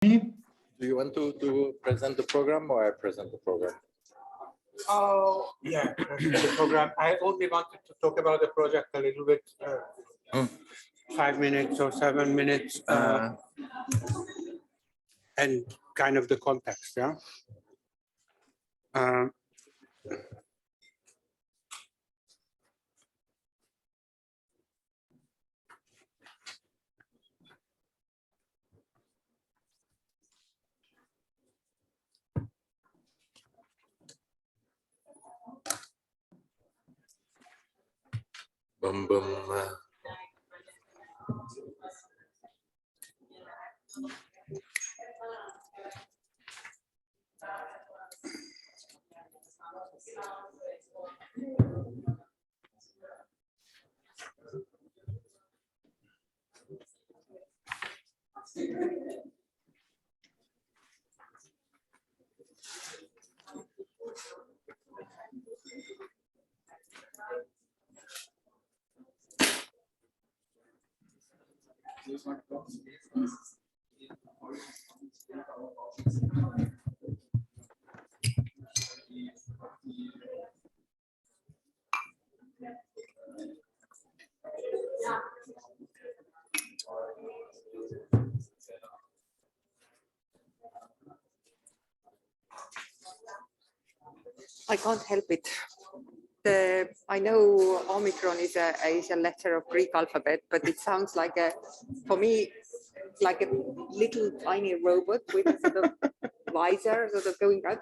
Do you want to present the program or I present the program? Oh, yeah, the program. I only wanted to talk about the project a little bit, 5 minutes or 7 minutes, and kind of the context, yeah. Boom, boom. I can't help it. I know Omicron is a letter of Greek alphabet, but it sounds like for me, like a little tiny robot with a sort of visor sort of going out,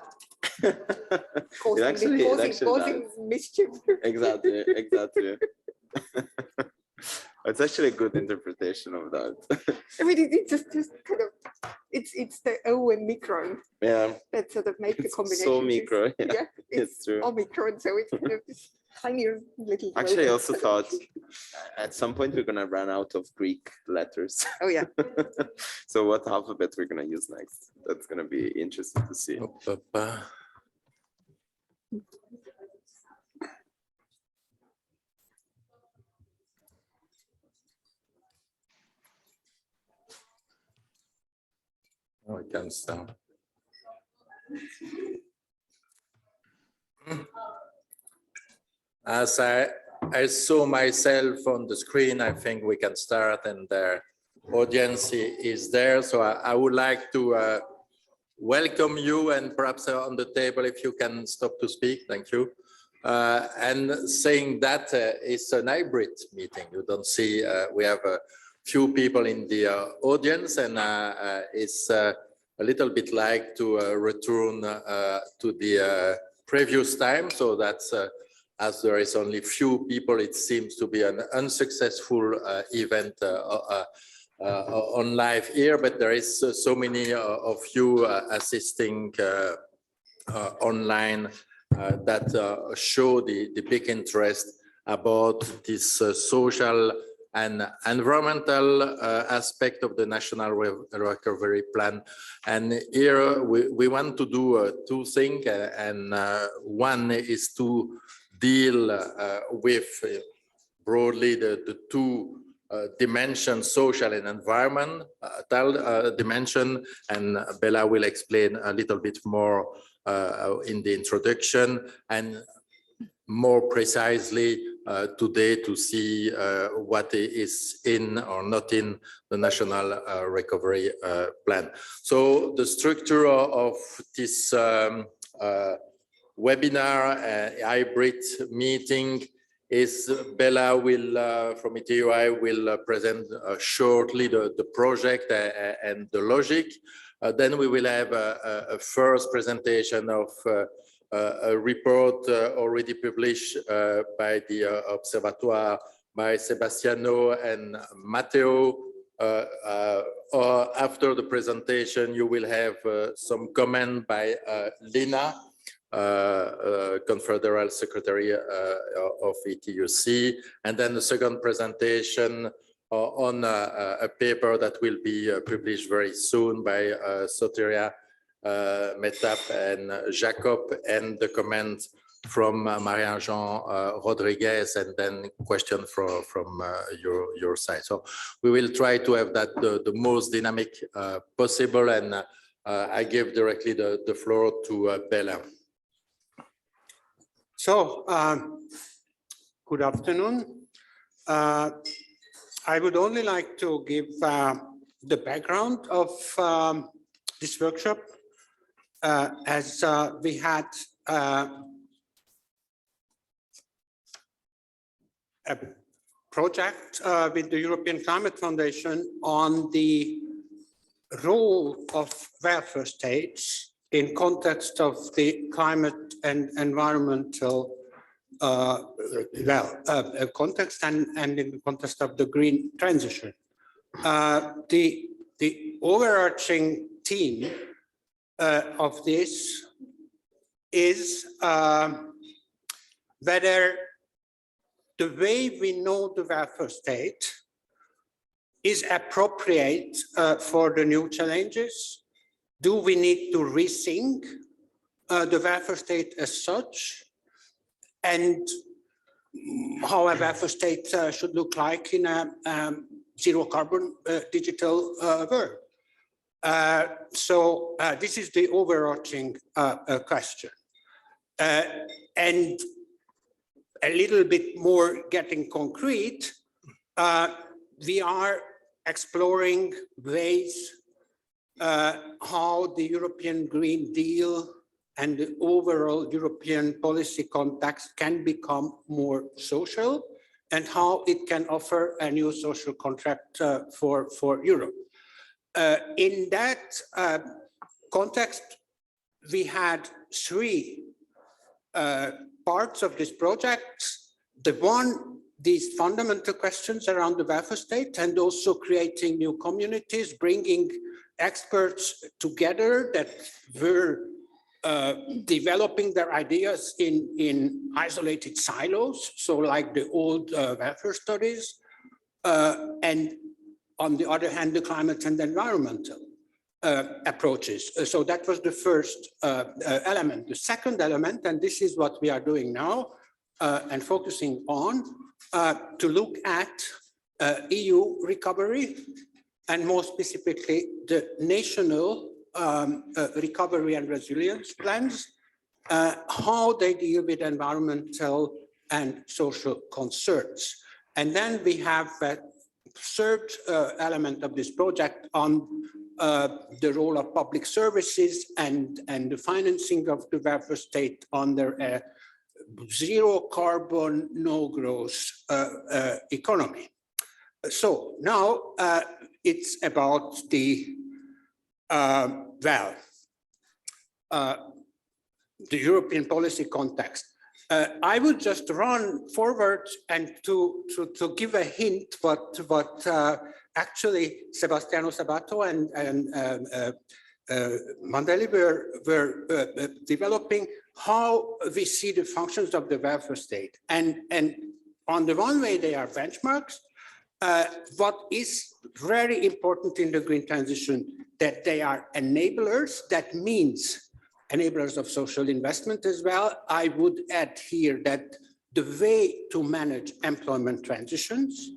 causing mischief. Exactly. It's actually a good interpretation of that. I mean, it's just kind of, it's the O and micron. Yeah. That sort of make the combination. So micro, yeah, it's true. Omicron, so it's kind of this tiny little. Actually, I also thought at some point we're gonna run out of Greek letters. Oh yeah. So what alphabet we're gonna use next? That's gonna be interesting to see. Oh, I can start. As I saw myself on the screen, I think we can start, and the audience is there. So I would like to welcome you, and perhaps on the table, if you can stop to speak, thank you. And saying that it's an hybrid meeting. You don't see, we have a few people in the audience, and it's a little bit like to return to the previous time. So that's as there is only few people, it seems to be an unsuccessful event on live here, but there is so many of you assisting online that show the big interest about this social and environmental aspect of the National Recovery Plan. And here we want to do two things, and one is to deal with broadly the two dimensions, social and environmental dimension, and Bella will explain a little bit more in the introduction, and more precisely today to see what is in or not in the National Recovery Plan. So the structure of this webinar, hybrid meeting, is Bella will, from ETUI, will present shortly the project and the logic. Then we will have a first presentation of a report already published by the Observatoire by Sebastiano and Matteo. After the presentation, you will have some comment by Lina, Confederal Secretary of ETUC, and then the second presentation on a paper that will be published very soon by Soteria, Metap and Jacob, and the comment Maria-Jean Rodriguez, and then question from your side. So we will try to have that the most dynamic possible, and I give directly the floor to Bella. So, good afternoon. I would only like to give the background of this workshop, as we had a project with the European Climate Foundation on the role of welfare states in context of the climate and environmental context and in the context of the green transition. The overarching theme of this is whether the way we know the welfare state is appropriate for the new challenges. Do we need to rethink the welfare state as such, and how a welfare state should look like in a zero carbon digital world? So this is the overarching question. And a little bit more getting concrete, we are exploring ways how the European Green Deal and the overall European policy context can become more social, and how it can offer a new social contract for Europe. In that context, we had three parts of this project. The one, these fundamental questions around the welfare state, and also creating new communities, bringing experts together that were developing their ideas in isolated silos, so like the old welfare studies, and on the other hand, the climate and environmental approaches. So that was the first element. The second element, and this is what we are doing now and focusing on, to look at EU recovery, and more specifically the national recovery and resilience plans, how they deal with environmental and social concerns. And then we have a third element of this project on the role of public services and the financing of the welfare state under a zero carbon, no growth economy. So now it's about the the European policy context. I would just run forward and to give a hint what actually Sebastiano Sabato and Mandeli were developing, how we see the functions of the welfare state. And on the one way, they are benchmarks. What is very important in the green transition, that they are enablers. That means enablers of social investment as well. I would add here that the way to manage employment transitions,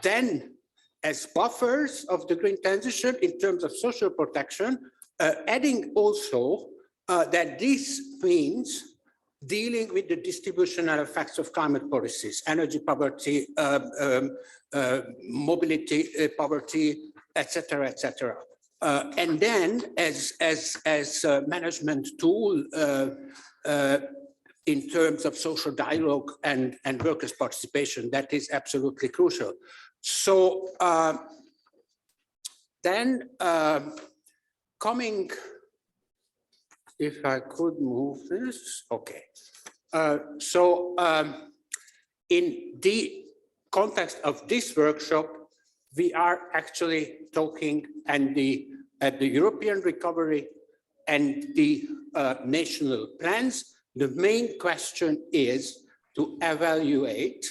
then as buffers of the green transition in terms of social protection, adding also that this means dealing with the distributional effects of climate policies, energy poverty, mobility poverty, etc., etc. And then as a management tool in terms of social dialogue and workers' participation, that is absolutely crucial. So then coming, if I could move this, okay. In the context of this workshop, we are actually talking at the European recovery and the national plans. The main question is to evaluate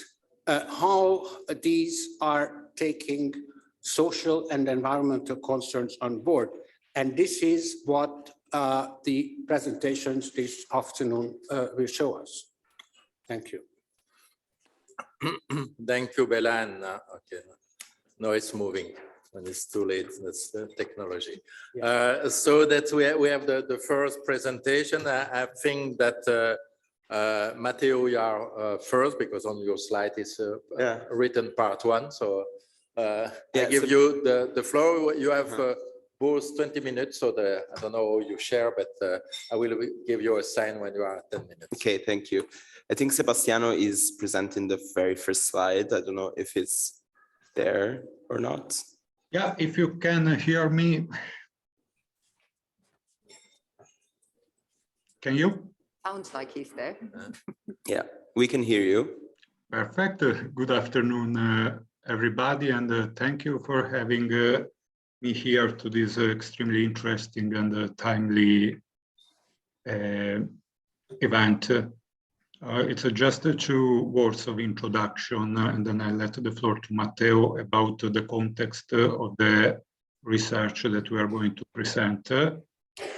how these are taking social and environmental concerns on board. And this is what the presentations this afternoon will show us. Thank you. Thank you, Bella. And okay, no, it's moving. When it's too late, that's the technology. So that we have the first presentation. I think that Matteo, you are first because on your slide is written part 1. So I give you the floor. You have both 20 minutes. So I don't know how you share, but I will give you a sign when you are 10 minutes. Okay, thank you. I think Sebastiano is presenting the very first slide. I don't know if it's there or not. Yeah, if you can hear me. Can you? Sounds like he's there. Yeah, we can hear you. Perfect. Good afternoon, everybody, and thank you for having me here to this extremely interesting and timely event. It's just 2 words of introduction, and then I let the floor to Matteo about the context of the research that we are going to present.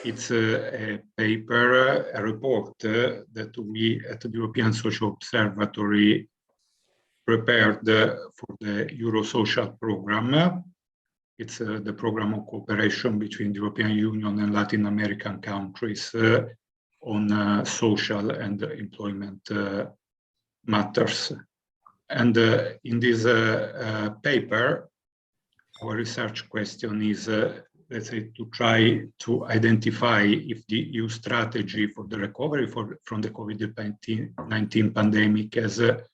It's a paper, a report that we at the European Social Observatory prepared for the Euro-Social Program. It's the program of cooperation between the European Union and Latin American countries on social and employment matters. And in this paper, our research question is, let's say, to try to identify if the EU strategy for the recovery from the COVID-19 pandemic has a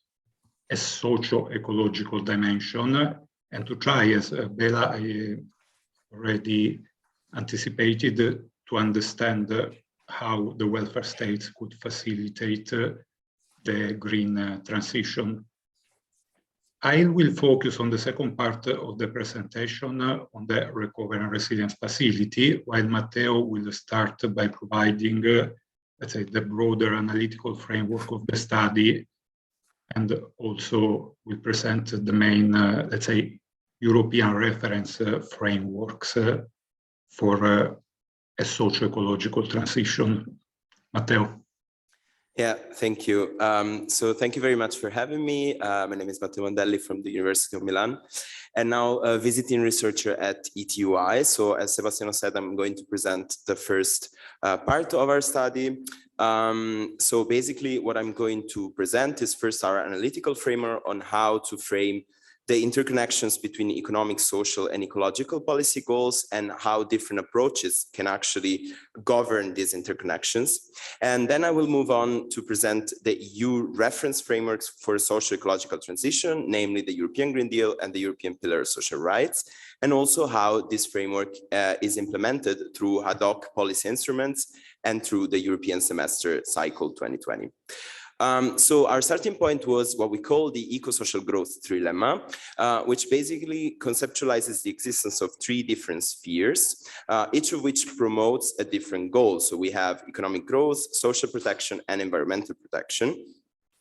socio-ecological dimension, and to try, as Bella already anticipated, to understand how the welfare states could facilitate the green transition. I will focus on the second part of the presentation on the Recovery and Resilience Facility, while Matteo will start by providing, let's say, the broader analytical framework of the study, and also will present the main, let's say, European reference frameworks for a socio-ecological transition. Matteo. Yeah, thank you. So thank you very much for having me. My name is Matteo Mandelli from the University of Milan, and now a visiting researcher at ETUI. So as Sebastiano said, I'm going to present the first part of our study. So basically what I'm going to present is first our analytical framework on how to frame the interconnections between economic, social, and ecological policy goals, and how different approaches can actually govern these interconnections. And then I will move on to present the EU reference frameworks for socio-ecological transition, namely the European Green Deal and the European Pillar of Social Rights, and also how this framework is implemented through ad hoc policy instruments and through the European semester cycle 2020. So our starting point was what we call the eco-social growth trilemma, which basically conceptualizes the existence of 3 different spheres, each of which promotes a different goal. So we have economic growth, social protection, and environmental protection.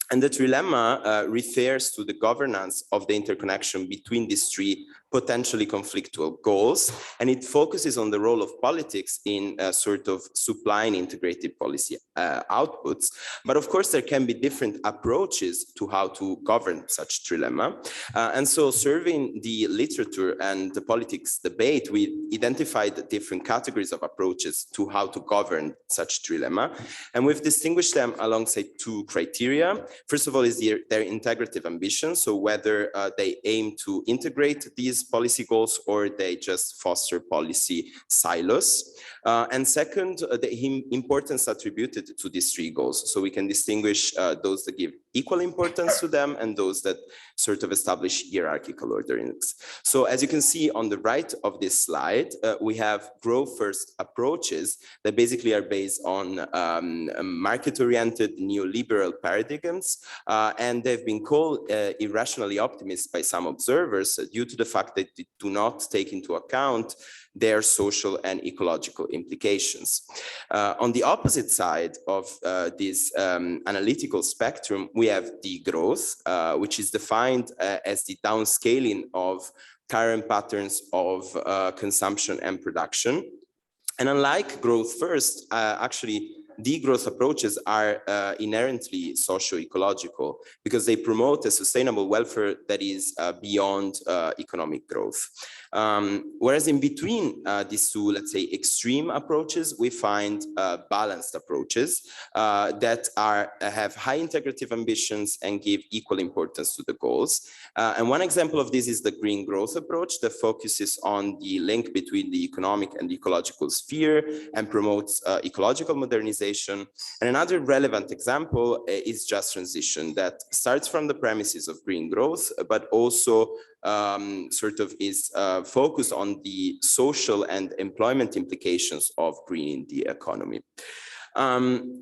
And the trilemma refers to the governance of the interconnection between these 3 potentially conflictual goals, and it focuses on the role of politics in sort of supplying integrated policy outputs. But of course, there can be different approaches to how to govern such trilemma. And so serving the literature and the politics debate, we identified different categories of approaches to how to govern such trilemma. And we've distinguished them alongside 2 criteria. First of all is their integrative ambition, so whether they aim to integrate these policy goals or they just foster policy silos. And second, the importance attributed to these 3 goals. So we can distinguish those that give equal importance to them and those that sort of establish hierarchical orderings. So as you can see on the right of this slide, we have growth first approaches that basically are based on market-oriented neoliberal paradigms, and they've been called irrationally optimist by some observers due to the fact that they do not take into account their social and ecological implications. On the opposite side of this analytical spectrum, we have degrowth, which is defined as the downscaling of current patterns of consumption and production. And unlike growth first, actually, degrowth approaches are inherently socio-ecological because they promote a sustainable welfare that is beyond economic growth. Whereas in between these two, let's say, extreme approaches, we find balanced approaches that have high integrative ambitions and give equal importance to the goals. And one example of this is the green growth approach that focuses on the link between the economic and ecological sphere and promotes ecological modernization. And another relevant example is just transition that starts from the premises of green growth, but also sort of is focused on the social and employment implications of greening the economy.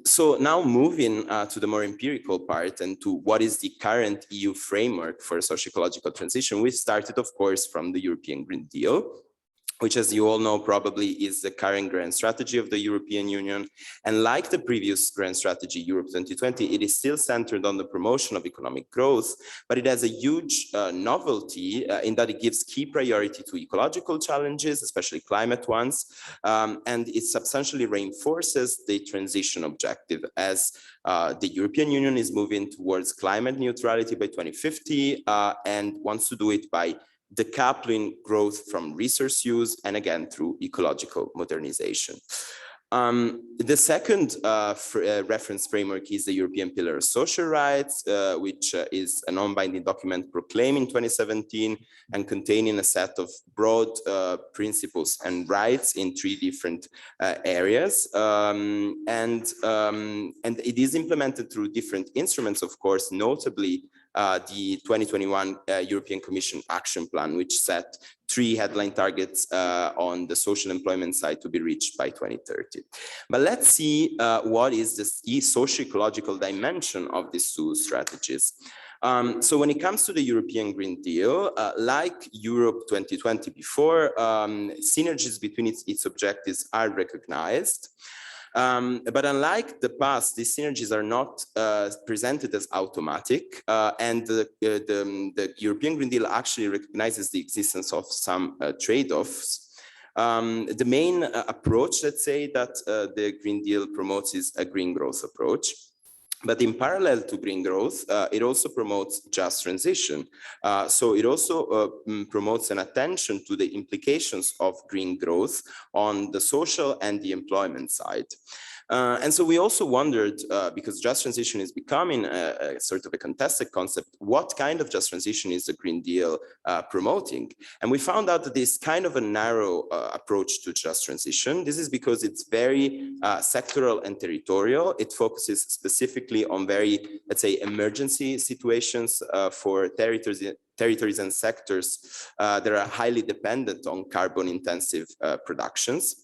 So now moving to the more empirical part and to what is the current EU framework for socio-ecological transition, we started, of course, from the European Green Deal, which, as you all know, probably is the current grand strategy of the European Union. And like the previous grand strategy, Europe 2020, it is still centered on the promotion of economic growth, but it has a huge novelty in that it gives key priority to ecological challenges, especially climate ones, and it substantially reinforces the transition objective as the European Union is moving towards climate neutrality by 2050 and wants to do it by decoupling growth from resource use and again through ecological modernization. The second reference framework is the European Pillar of Social Rights, which is a non-binding document proclaimed in 2017 and containing a set of broad principles and rights in 3 different areas. And it is implemented through different instruments, of course, notably the 2021 European Commission Action Plan, which set 3 headline targets on the social employment side to be reached by 2030. But let's see what is the socio-ecological dimension of these 2 strategies. So when it comes to the European Green Deal, like Europe 2020 before, synergies between its objectives are recognized. But unlike the past, these synergies are not presented as automatic, and the European Green Deal actually recognizes the existence of some trade-offs. The main approach, let's say, that the Green Deal promotes is a green growth approach. But in parallel to green growth, it also promotes just transition. So it also promotes an attention to the implications of green growth on the social and the employment side. And so we also wondered, because just transition is becoming a sort of a contested concept, what kind of just transition is the Green Deal promoting? And we found out that this kind of a narrow approach to just transition. This is because it's very sectoral and territorial. It focuses specifically on very, let's say, emergency situations for territories and sectors that are highly dependent on carbon-intensive productions.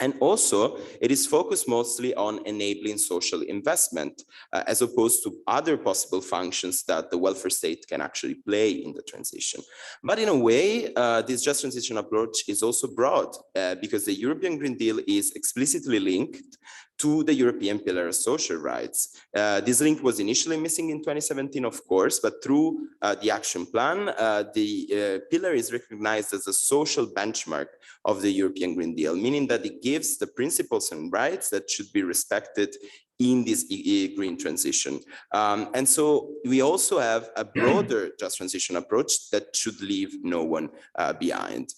And also, it is focused mostly on enabling social investment, as opposed to other possible functions that the welfare state can actually play in the transition. But in a way, this just transition approach is also broad, because the European Green Deal is explicitly linked to the European Pillar of Social Rights. This link was initially missing in 2017, of course, but through the action plan, the pillar is recognized as a social benchmark of the European Green Deal, meaning that it gives the principles and rights that should be respected in this green transition. And so we also have a broader just transition approach that should leave no one behind.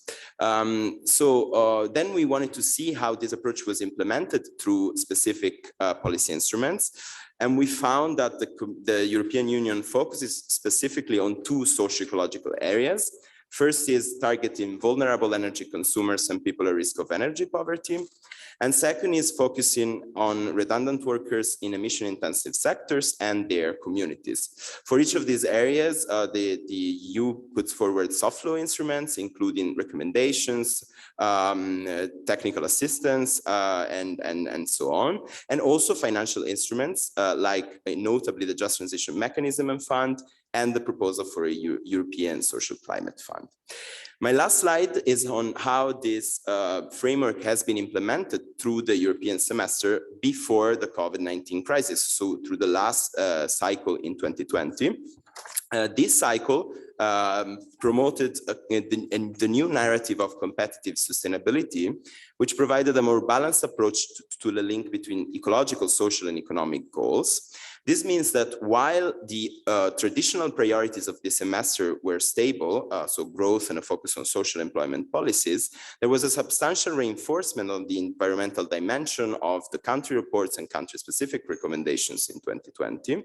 So then we wanted to see how this approach was implemented through specific policy instruments. And we found that the European Union focuses specifically on 2 socio-ecological areas. First is targeting vulnerable energy consumers and people at risk of energy poverty. And second is focusing on redundant workers in emission-intensive sectors and their communities. For each of these areas, the EU puts forward soft law instruments, including recommendations, technical assistance, and so on, and also financial instruments like notably the Just Transition Mechanism and Fund and the proposal for a European Social Climate Fund. My last slide is on how this framework has been implemented through the European semester before the COVID-19 crisis, so through the last cycle in 2020. This cycle promoted the new narrative of competitive sustainability, which provided a more balanced approach to the link between ecological, social, and economic goals. This means that while the traditional priorities of this semester were stable, so growth and a focus on social employment policies, there was a substantial reinforcement on the environmental dimension of the country reports and country-specific recommendations in 2020.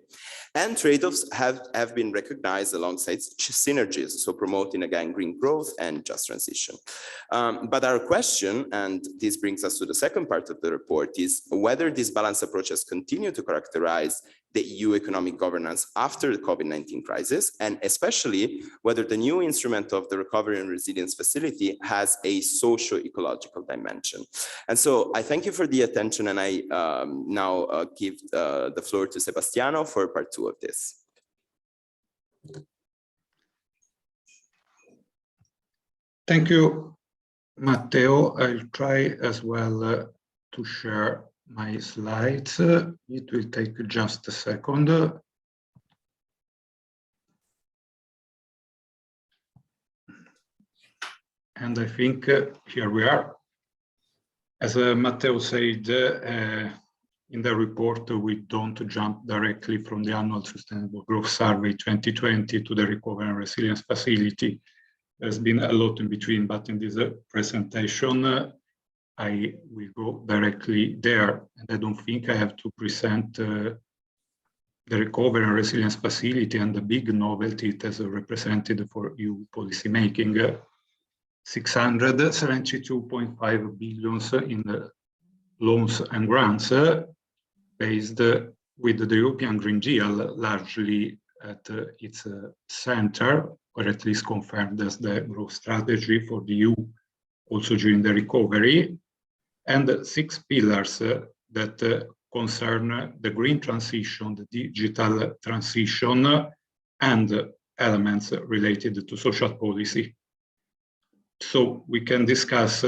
And trade-offs have been recognized alongside synergies, so promoting again green growth and just transition. But our question, and this brings us to the second part of the report, is whether this balanced approach has continued to characterize the EU economic governance after the COVID-19 crisis, and especially whether the new instrument of the Recovery and Resilience Facility has a socio-ecological dimension. And so I thank you for the attention, and I now give the floor to Sebastiano for part 2 of this. Thank you, Matteo. I'll try as well to share my slides. It will take just a second. And I think here we are. As Matteo said, in the report, we don't jump directly from the Annual Sustainable Growth Survey 2020 to the Recovery and Resilience Facility. There's been a lot in between, but in this presentation, I will go directly there. And I don't think I have to present the Recovery and Resilience Facility and the big novelty it has represented for EU policymaking. 672.5 billion in loans and grants, based with the European Green Deal largely at its center, or at least confirmed as the growth strategy for the EU, also during the recovery, and 6 pillars that concern the green transition, the digital transition, and elements related to social policy. So we can discuss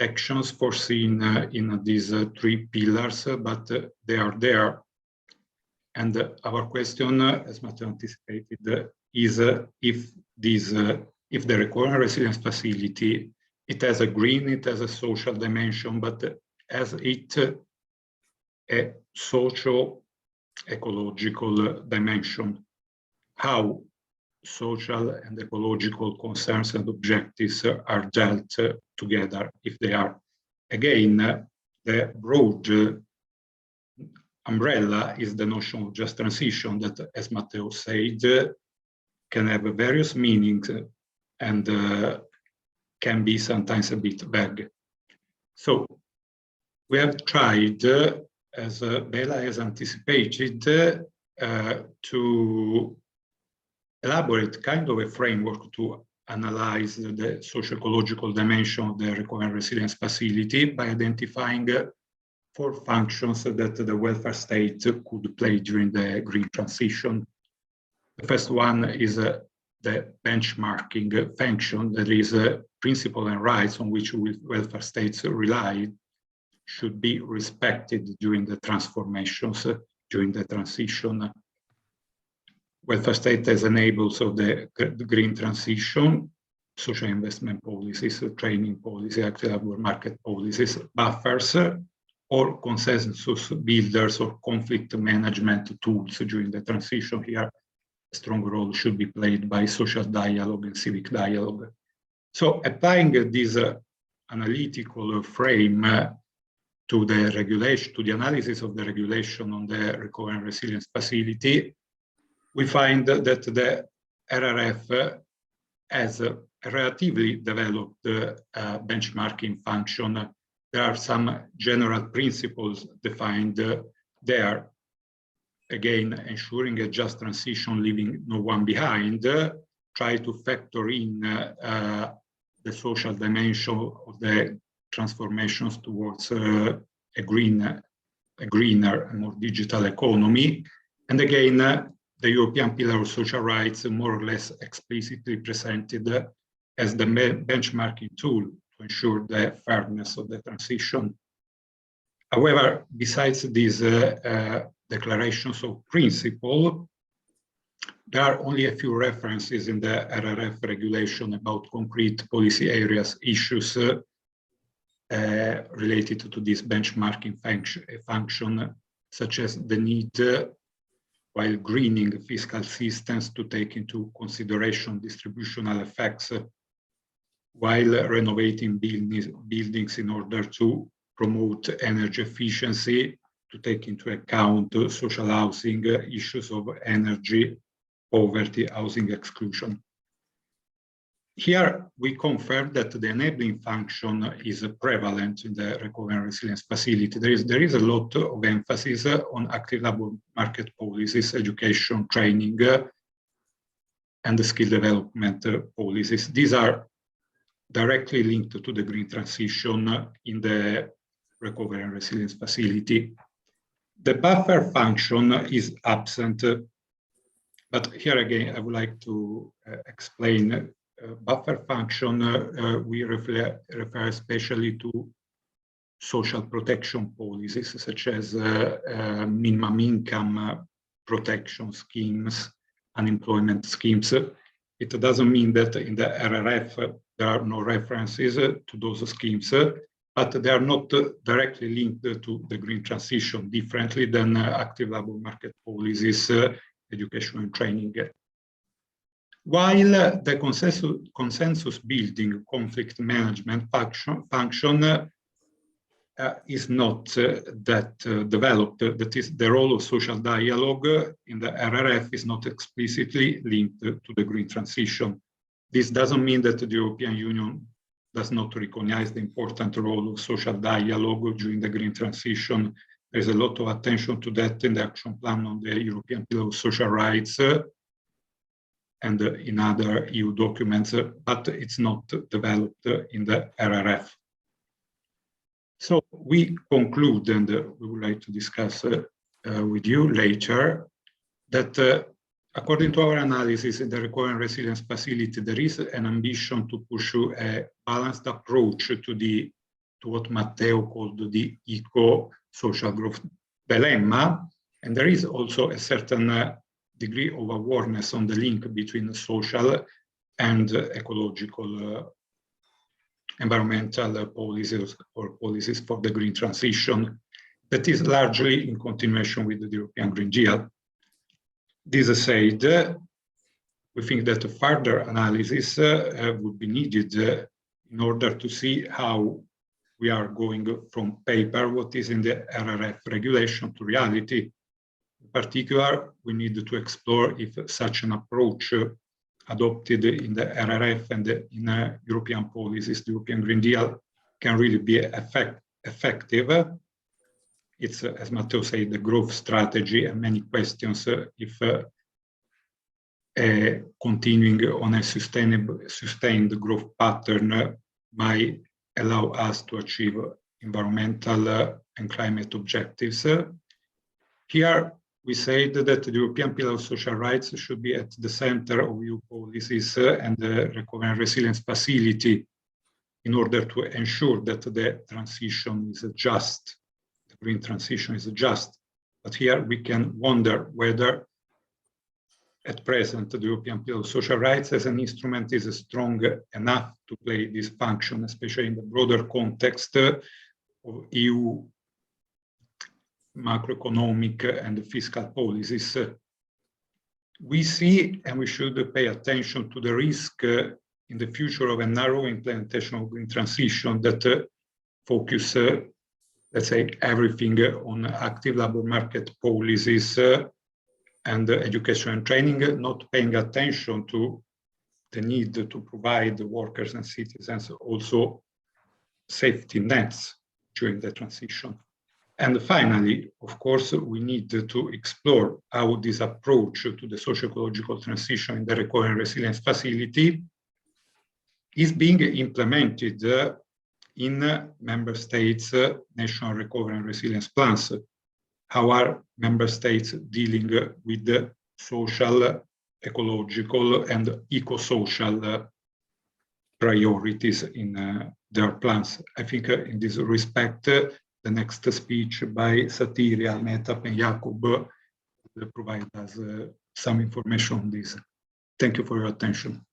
actions foreseen in these 3 pillars, but they are there. And our question, as Matteo anticipated, is if the Recovery and Resilience Facility, it has a green, it has a social dimension, but has it a socio-ecological dimension? How social and ecological concerns and objectives are dealt together, if they are? Again, the broad umbrella is the notion of just transition that, as Matteo said, can have various meanings and can be sometimes a bit vague. So we have tried, as Bella has anticipated, to elaborate kind of a framework to analyze the socio-ecological dimension of the Recovery and Resilience Facility by identifying 4 functions that the welfare state could play during the green transition. The first one is the benchmarking function, that is principles and rights on which welfare states rely should be respected during the transformations, during the transition. Welfare state as enablers of the green transition, social investment policies, training policy, active labor market policies, buffers, or consensus builders or conflict management tools during the transition. Here, a strong role should be played by social dialogue and civic dialogue. So applying this analytical frame to the regulation, to the analysis of the regulation on the Recovery and Resilience Facility, we find that the RRF has a relatively developed benchmarking function. There are some general principles defined there. Again, ensuring a just transition, leaving no one behind, try to factor in the social dimension of the transformations towards a greener and more digital economy. And again, the European Pillar of Social Rights more or less explicitly presented as the benchmarking tool to ensure the fairness of the transition. However, besides these declarations of principle, There are only a few references in the RRF regulation about concrete policy areas issues related to this benchmarking function, such as the need, while greening fiscal systems, to take into consideration distributional effects, while renovating buildings in order to promote energy efficiency, to take into account social housing, issues of energy, poverty, housing exclusion. Here, we confirm that the enabling function is prevalent in the Recovery and Resilience Facility. There is a lot of emphasis on active labor market policies, education, training, and the skill development policies. These are directly linked to the green transition in the Recovery and Resilience Facility. The buffer function is absent, but here again, I would like to explain. Buffer function, we refer especially to social protection policies, such as minimum income protection schemes, unemployment schemes. It doesn't mean that in the RRF there are no references to those schemes, but they are not directly linked to the green transition, differently than active labor market policies, education and training. While the consensus building conflict management function is not that developed, that is, the role of social dialogue in the RRF is not explicitly linked to the green transition. This doesn't mean that the European Union does not recognize the important role of social dialogue during the green transition. There's a lot of attention to that in the action plan on the European Pillar of Social Rights and in other EU documents, but it's not developed in the RRF. So we conclude, and we would like to discuss with you later, that according to our analysis in the Recovery and Resilience Facility, there is an ambition to pursue a balanced approach to what Matteo called the eco-social growth dilemma, and there is also a certain degree of awareness on the link between social and ecological environmental policies or policies for the green transition that is largely in continuation with the European Green Deal. This said, we think that further analysis would be needed in order to see how we are going from paper, what is in the RRF regulation, to reality. In particular, we need to explore if such an approach adopted in the RRF and in European policies, the European Green Deal, can really be effective. It's, as Matteo said, the growth strategy, and many questions if continuing on a sustained growth pattern might allow us to achieve environmental and climate objectives. Here, we said that the European Pillar of Social Rights should be at the center of EU policies and the Recovery and Resilience Facility in order to ensure that the transition is just, the green transition is just. But here we can wonder whether at present the European Pillar of Social Rights as an instrument is strong enough to play this function, especially in the broader context of EU macroeconomic and fiscal policies. We see, and we should pay attention to the risk in the future of a narrow implementation of green transition that focus, let's say, everything on active labor market policies and education and training, not paying attention to the need to provide workers and citizens also safety nets during the transition. And finally, of course, we need to explore how this approach to the socio-ecological transition in the Recovery and Resilience Facility is being implemented in member states' national recovery and resilience plans. How are member states dealing with the social, ecological, and eco-social priorities in their plans? I think in this respect, the next speech by Satiria, Metap, and Jakub will provide us some information on this. Thank you for your attention.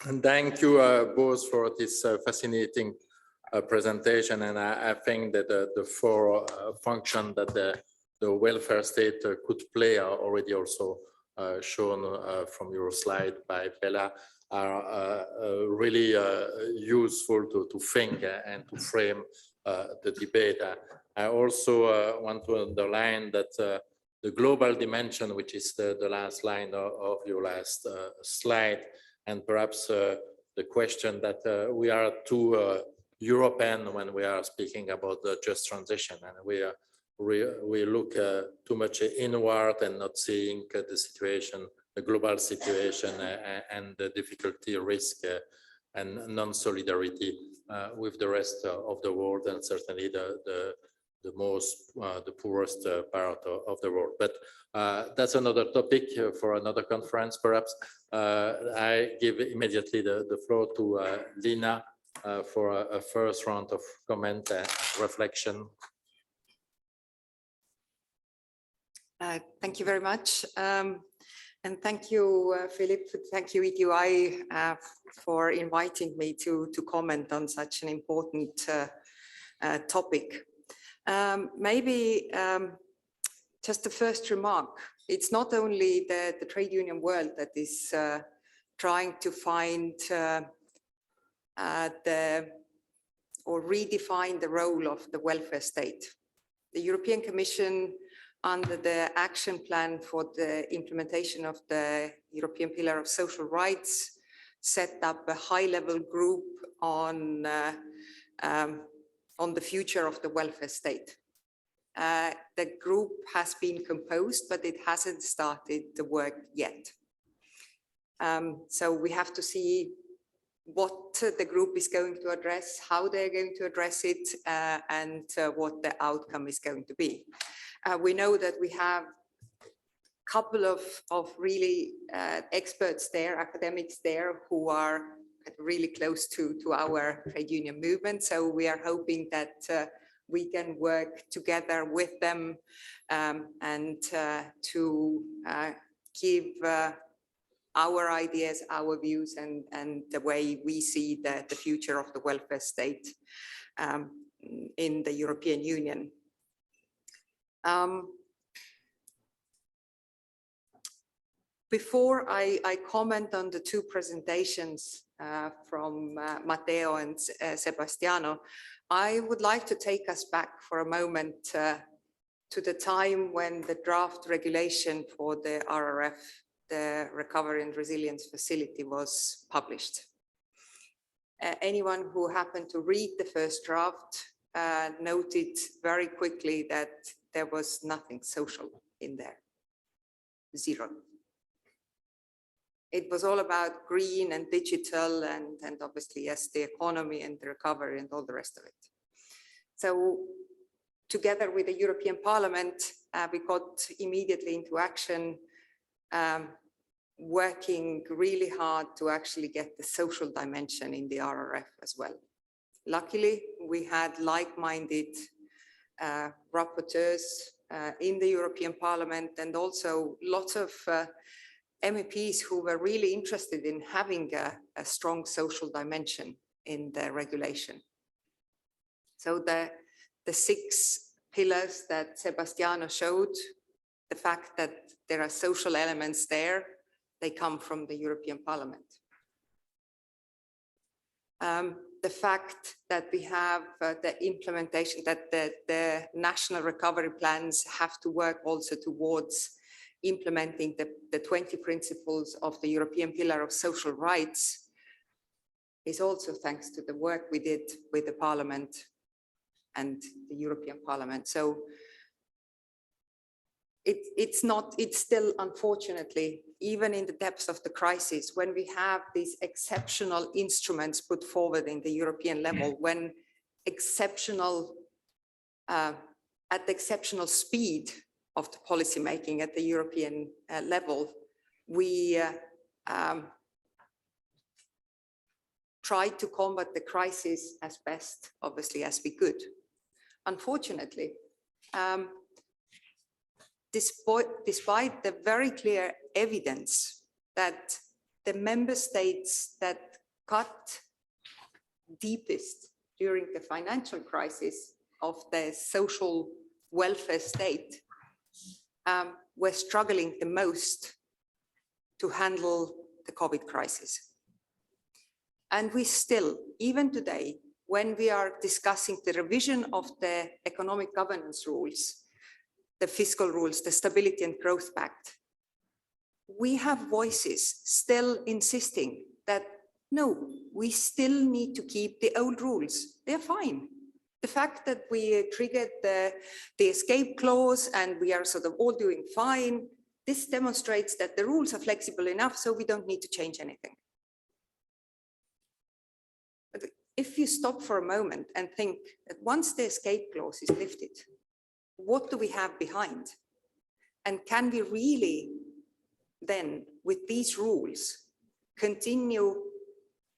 And thank you both for this fascinating presentation. And I think that the four functions that the welfare state could play are already also shown from your slide by Bella, are really useful to think and to frame the debate. I also want to underline that the global dimension, which is the last line of your last slide, and perhaps the question that we are too European when we are speaking about the just transition, and we look too much inward and not seeing the situation, the global situation, and the difficulty, risk, and non-solidarity with the rest of the world, and certainly the poorest part of the world. But that's another topic for another conference, perhaps. I give immediately the floor to Lina for a first round of comment and reflection. Thank you very much. And thank you, Philip. Thank you, ETUI, for inviting me to comment on such an important topic. Maybe just the first remark. It's not only the trade union world that is trying to find or redefine the role of the welfare state. The European Commission, under the action plan for the implementation of the European Pillar of Social Rights, set up a high-level group on the future of the welfare state. The group has been composed, but it hasn't started the work yet. So we have to see what the group is going to address, how they're going to address it, and what the outcome is going to be. We know that we have a couple of really experts there, academics there, who are really close to our trade union movement. So we are hoping that we can work together with them and to give our ideas, our views, and the way we see the future of the welfare state in the European Union. Before I comment on the two presentations from Matteo and Sebastiano, I would like to take us back for a moment to the time when the draft regulation for the RRF, the Recovery and Resilience Facility, was published. Anyone who happened to read the first draft noted very quickly that there was nothing social in there, zero. It was all about green and digital and obviously, yes, the economy and the recovery and all the rest of it. So together with the European Parliament, we got immediately into action, working really hard to actually get the social dimension in the RRF as well. Luckily, we had like-minded rapporteurs in the European Parliament, and also lots of MEPs who were really interested in having a strong social dimension in the regulation. So the 6 pillars that Sebastiano showed, the fact that there are social elements there, they come from the European Parliament. The fact that we have the implementation, that the national recovery plans have to work also towards implementing the 20 principles of the European Pillar of Social Rights, is also thanks to the work we did with the Parliament and the European Parliament. So it's still, unfortunately, even in the depths of the crisis, when we have these exceptional instruments put forward in the European level, when exceptional, at the exceptional speed of the policy making at the European level, we tried to combat the crisis as best, obviously, as we could. Unfortunately, despite the very clear evidence that the member states that cut deepest during the financial crisis of the social welfare state were struggling the most to handle the COVID crisis. And we still, even today, when we are discussing the revision of the economic governance rules, the fiscal rules, the Stability and Growth Pact, we have voices still insisting that no, we still need to keep the old rules. They're fine. The fact that we triggered the escape clause and we are sort of all doing fine, this demonstrates that the rules are flexible enough, so we don't need to change anything. But if you stop for a moment and think that once the escape clause is lifted, what do we have behind? And can we really then, with these rules, continue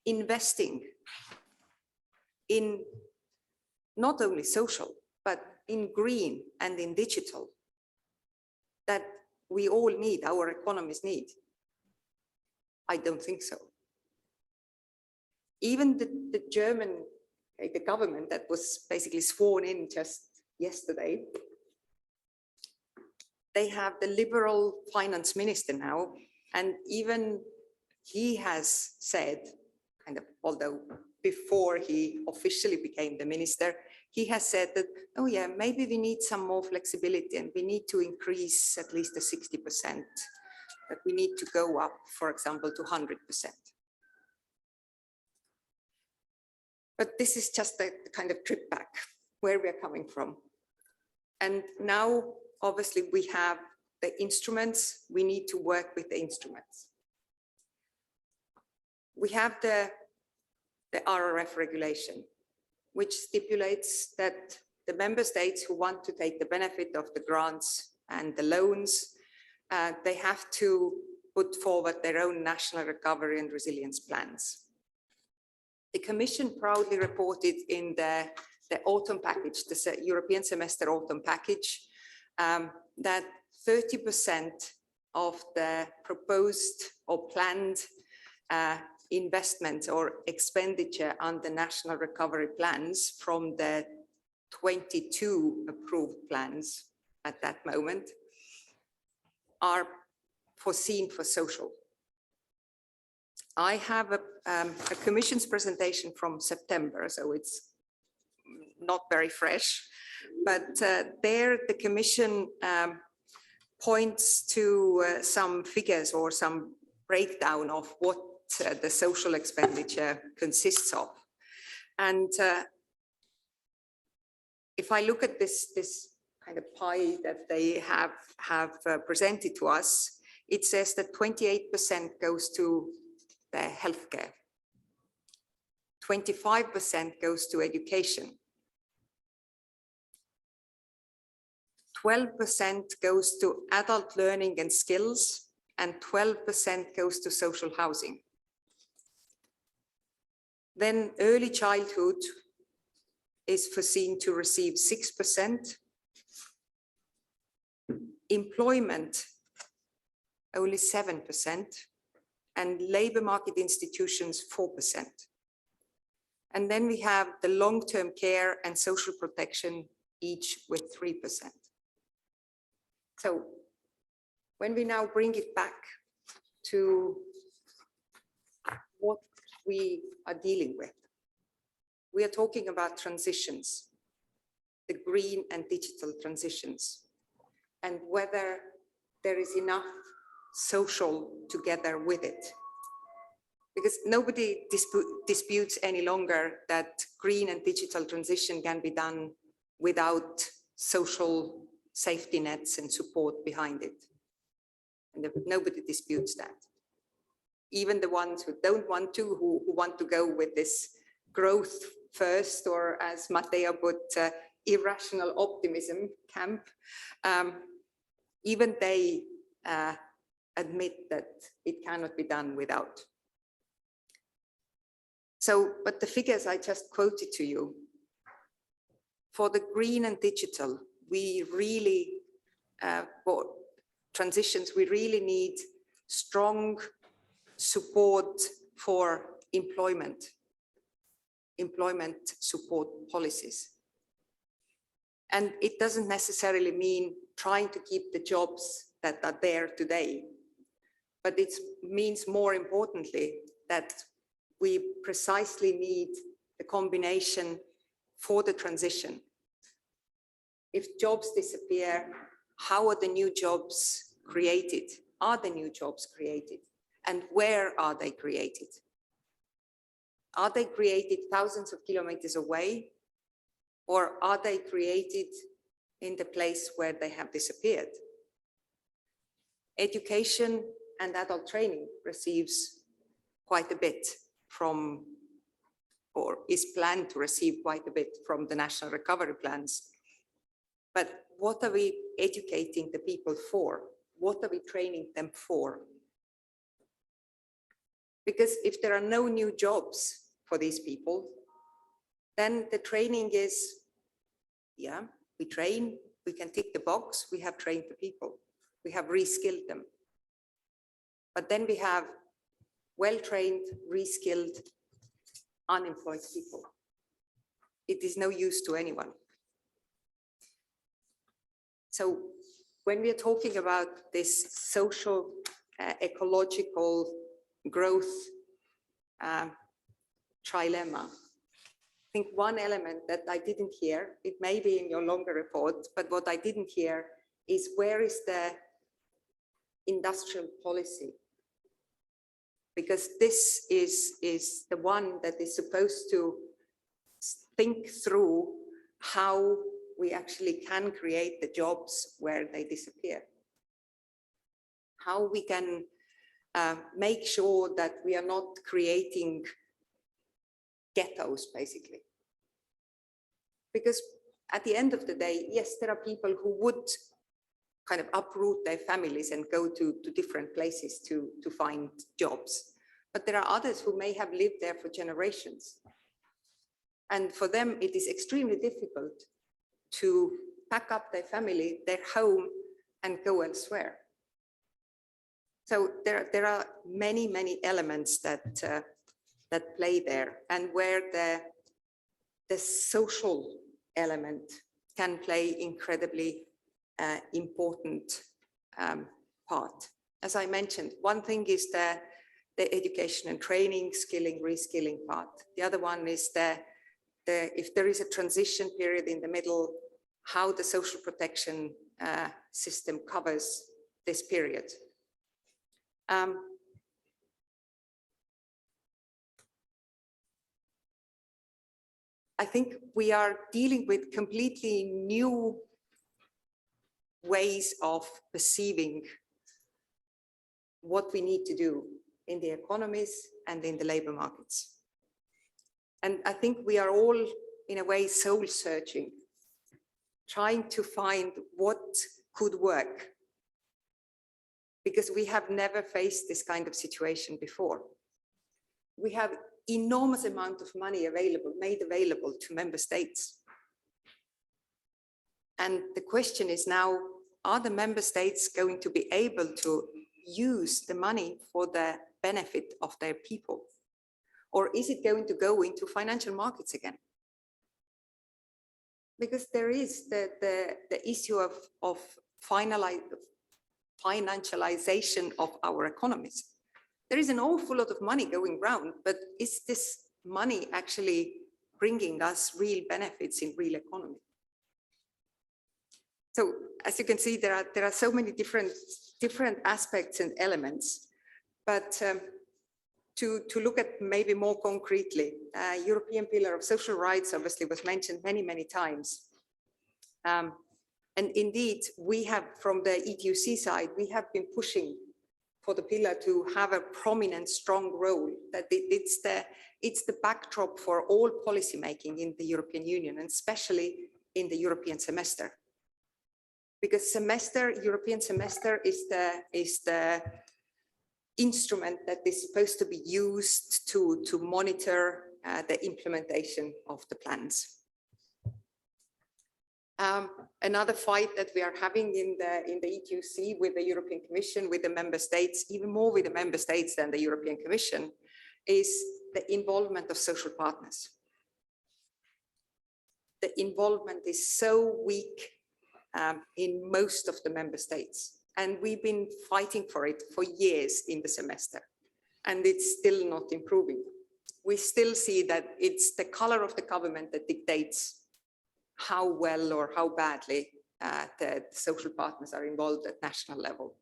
investing in not only social, but in green and in digital that we all need, our economies need? I don't think so. Even the German, the government that was basically sworn in just yesterday, they have the liberal finance minister now, and even he has said, kind of, although before he officially became the minister, he has said that, oh yeah, maybe we need some more flexibility and we need to increase at least the 60%, but we need to go up, for example, to 100%. But this is just a kind of trip back where we're coming from. And now, obviously, we have the instruments, we need to work with the instruments. We have the RRF regulation, which stipulates that the member states who want to take the benefit of the grants and the loans, they have to put forward their own national recovery and resilience plans. The Commission proudly reported in the autumn package, the European semester autumn package, that 30% of the proposed or planned investment or expenditure on the national recovery plans from the 22 approved plans at that moment are foreseen for social. I have a Commission's presentation from September, so it's not very fresh, but there the Commission points to some figures or some breakdown of what the social expenditure consists of. And if I look at this kind of pie that they have presented to us, it says that 28% goes to the healthcare, 25% goes to education, 12% goes to adult learning and skills, and 12% goes to social housing. Then early childhood is foreseen to receive 6%, employment only 7%, and labor market institutions 4%. And then we have the long-term care and social protection, each with 3%. So when we now bring it back to what we are dealing with, we are talking about transitions, the green and digital transitions, and whether there is enough social together with it. Because nobody disputes any longer that green and digital transition can be done without social safety nets and support behind it. And nobody disputes that. Even the ones who don't want to, who want to go with this growth first, or as Matteo put, irrational optimism camp, even they admit that it cannot be done without. So, but the figures I just quoted to you For the green and digital, we really, for transitions, we really need strong support for employment support policies. And it doesn't necessarily mean trying to keep the jobs that are there today, but it means more importantly that we precisely need the combination for the transition. If jobs disappear, how are the new jobs created? Are the new jobs created? And where are they created? Are they created thousands of kilometers away? Or are they created in the place where they have disappeared? Education and adult training receives quite a bit from, or is planned to receive quite a bit from the national recovery plans. But what are we educating the people for? What are we training them for? Because if there are no new jobs for these people, then the training is, yeah, we train, we can tick the box, we have trained the people, we have reskilled them. But then we have well-trained, reskilled, unemployed people. It is no use to anyone. So when we are talking about this social, ecological growth trilemma, I think one element that I didn't hear, it may be in your longer report, but what I didn't hear is where is the industrial policy? Because this is the one that is supposed to think through how we actually can create the jobs where they disappear. How we can make sure that we are not creating ghettos, basically. Because at the end of the day, yes, there are people who would kind of uproot their families and go to different places to find jobs. But there are others who may have lived there for generations. And for them, it is extremely difficult to pack up their family, their home, and go elsewhere. So there are many, many elements that play there, and where the social element can play incredibly important part. As I mentioned, one thing is the education and training, skilling, reskilling part. The other one is if there is a transition period in the middle, how the social protection system covers this period. I think we are dealing with completely new ways of perceiving what we need to do in the economies and in the labor markets. And I think we are all, in a way, soul searching, trying to find what could work, because we have never faced this kind of situation before. We have enormous amount of money made available to member states. And the question is now, are the member states going to be able to use the money for the benefit of their people? Or is it going to go into financial markets again? Because there is the issue of financialization of our economies. There is an awful lot of money going around, but is this money actually bringing us real benefits in real economy? So as you can see, there are so many different aspects and elements, but to look at maybe more concretely, European Pillar of Social Rights obviously was mentioned many, many times. And indeed, we have, from the ETUC side, we have been pushing for the pillar to have a prominent, strong role, that it's the backdrop for all policymaking in the European Union, and especially in the European semester. Because European semester is the instrument that is supposed to be used to monitor the implementation of the plans. Another fight that we are having in the ETUC with the European Commission, with the member states, even more with the member states than the European Commission, is the involvement of social partners. The involvement is so weak in most of the member states. And we've been fighting for it for years in the semester. And it's still not improving. We still see that it's the color of the government that dictates how well or how badly the social partners are involved at national level.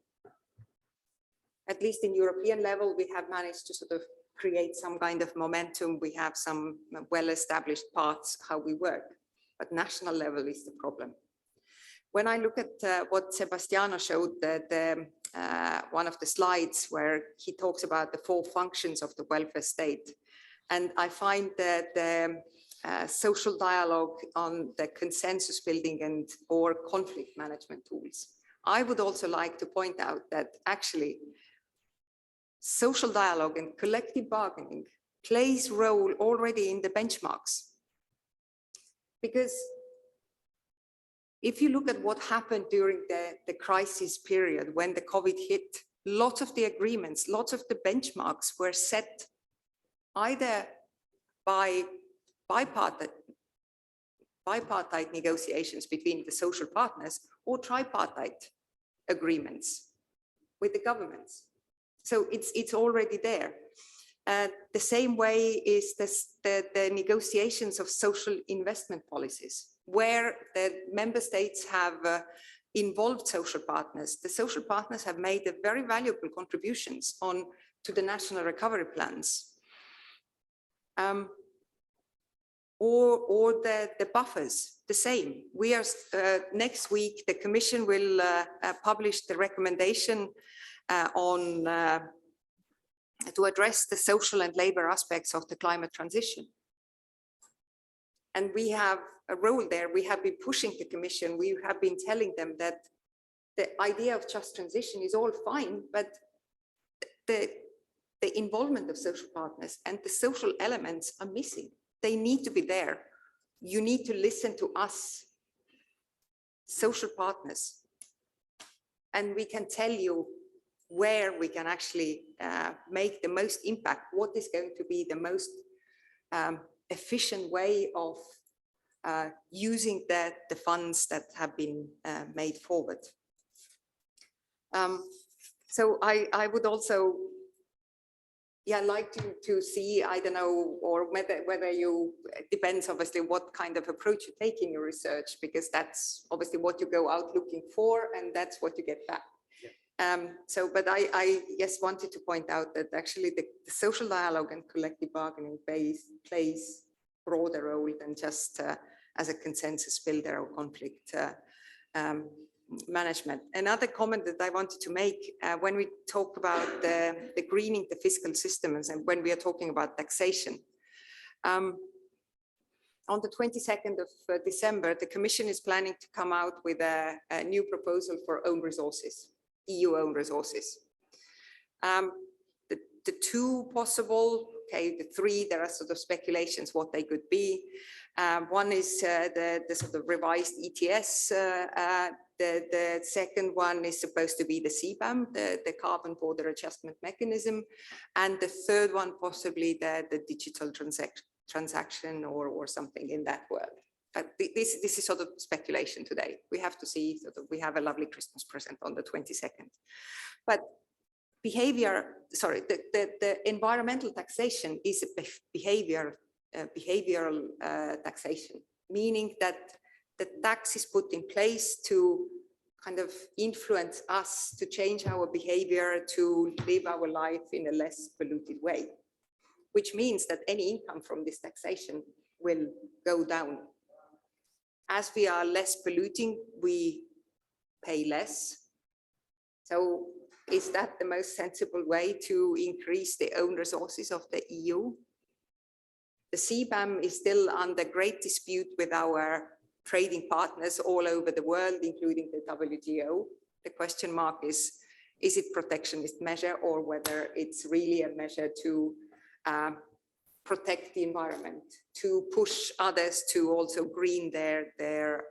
At least in European level, we have managed to sort of create some kind of momentum. We have some well-established paths how we work, but national level is the problem. When I look at what Sebastiano showed, one of the slides where he talks about the 4 functions of the welfare state, and I find that the social dialogue on the consensus building and or conflict management tools. I would also like to point out that actually social dialogue and collective bargaining plays a role already in the benchmarks. Because if you look at what happened during the crisis period when the COVID hit, lots of the agreements, lots of the benchmarks were set either by bipartite negotiations between the social partners or tripartite agreements with the governments. So it's already there. The same way is the negotiations of social investment policies, where the member states have involved social partners. The social partners have made a very valuable contributions to the national recovery plans. Or the buffers, the same. We are next week, the Commission will publish the recommendation to address the social and labor aspects of the climate transition. And we have a role there. We have been pushing the Commission. We have been telling them that the idea of just transition is all fine, but the involvement of social partners and the social elements are missing. They need to be there. You need to listen to us, social partners, and we can tell you where we can actually make the most impact, what is going to be the most efficient way of using the funds that have been made forward. So I would also like to see, I don't know, or whether you, it depends obviously what kind of approach you take in your research, because that's obviously what you go out looking for and that's what you get back. But I yes wanted to point out that actually the social dialogue and collective bargaining plays broader role than just as a consensus builder or conflict management. Another comment that I wanted to make when we talk about the greening the fiscal systems and when we are talking about taxation. On the 22nd of December, the Commission is planning to come out with a new proposal for own resources. EU own resources. The two possible, the three, there are sort of speculations what they could be. One is the sort of revised ETS. The second one is supposed to be the CBAM, the carbon border adjustment mechanism. And the third one, possibly the digital transaction or something in that world. But this is sort of speculation today. We have to see, we have a lovely Christmas present on the 22nd. But the environmental taxation is a behavioral taxation, meaning that the tax is put in place to kind of influence us, to change our behavior, to live our life in a less polluted way, which means that any income from this taxation will go down. As we are less polluting, we pay less. So is that the most sensible way to increase the own resources of the EU? The CBAM is still under great dispute with our trading partners all over the world, including the WTO. The question mark is it protectionist measure or whether it's really a measure to protect the environment, to push others to also green their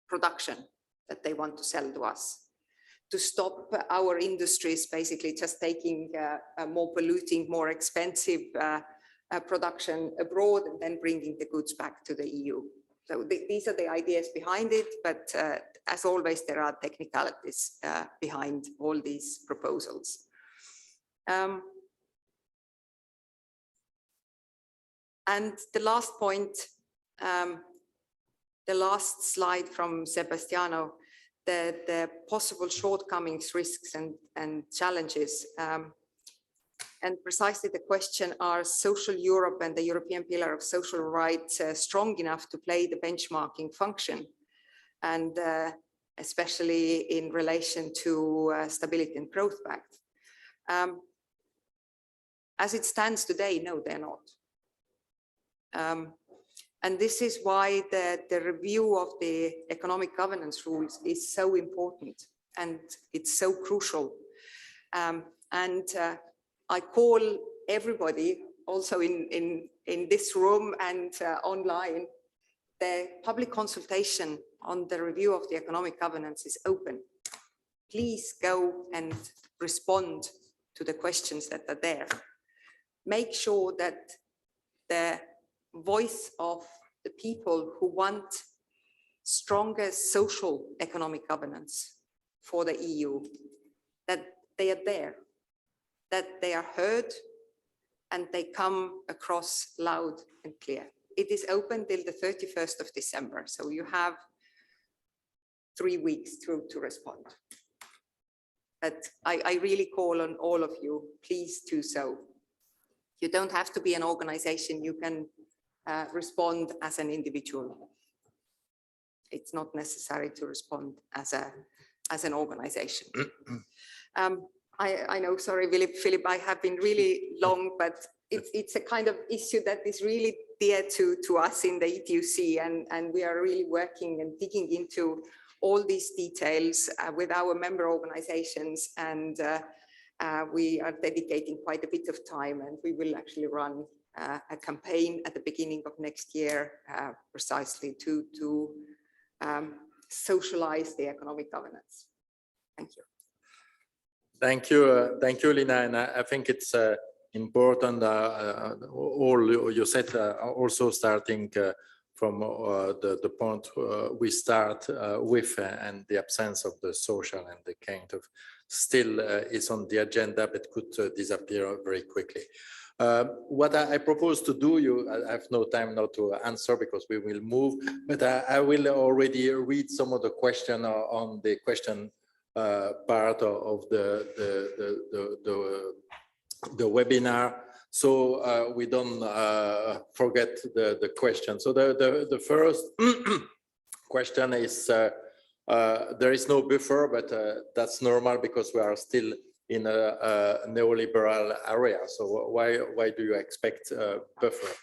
production that they want to sell to us, to stop our industries basically just taking more polluting, more expensive production abroad and then bringing the goods back to the EU. So these are the ideas behind it, but as always, there are technicalities behind all these proposals. And the last point, the last slide from Sebastiano, the possible shortcomings, risks, and challenges. And precisely the question, are social Europe and the European Pillar of Social Rights strong enough to play the benchmarking function? And especially in relation to Stability and Growth Pact. As it stands today, no, they're not. And this is why the review of the economic governance rules is so important and it's so crucial. I call everybody also in this room and online, the public consultation on the review of the economic governance is open. Please go and respond to the questions that are there. Make sure that the voice of the people who want stronger social economic governance for the EU, that they are there, that they are heard, and they come across loud and clear. It is open till the 31st of December, so you have 3 weeks to respond. But I really call on all of you, please do so. You don't have to be an organization, you can respond as an individual. It's not necessary to respond as an organization. I know, sorry, Philip, I have been really long, but it's a kind of issue that is really dear to us in the ETUC, and we are really working and digging into all these details with our member organizations, and we are dedicating quite a bit of time, and we will actually run a campaign at the beginning of next year precisely to socialize the economic governance. Thank you. Thank you, Lina. And I think it's important, all you said, also starting from the point we start with, and the absence of the social and the kind of still is on the agenda, but could disappear very quickly. What I propose to do, I have no time now to answer because we will move, but I will already read some of the question on the question part of the webinar, so we don't forget the question. So the first question is, there is no buffer, but that's normal because we are still in a neoliberal area. So why do you expect a buffer?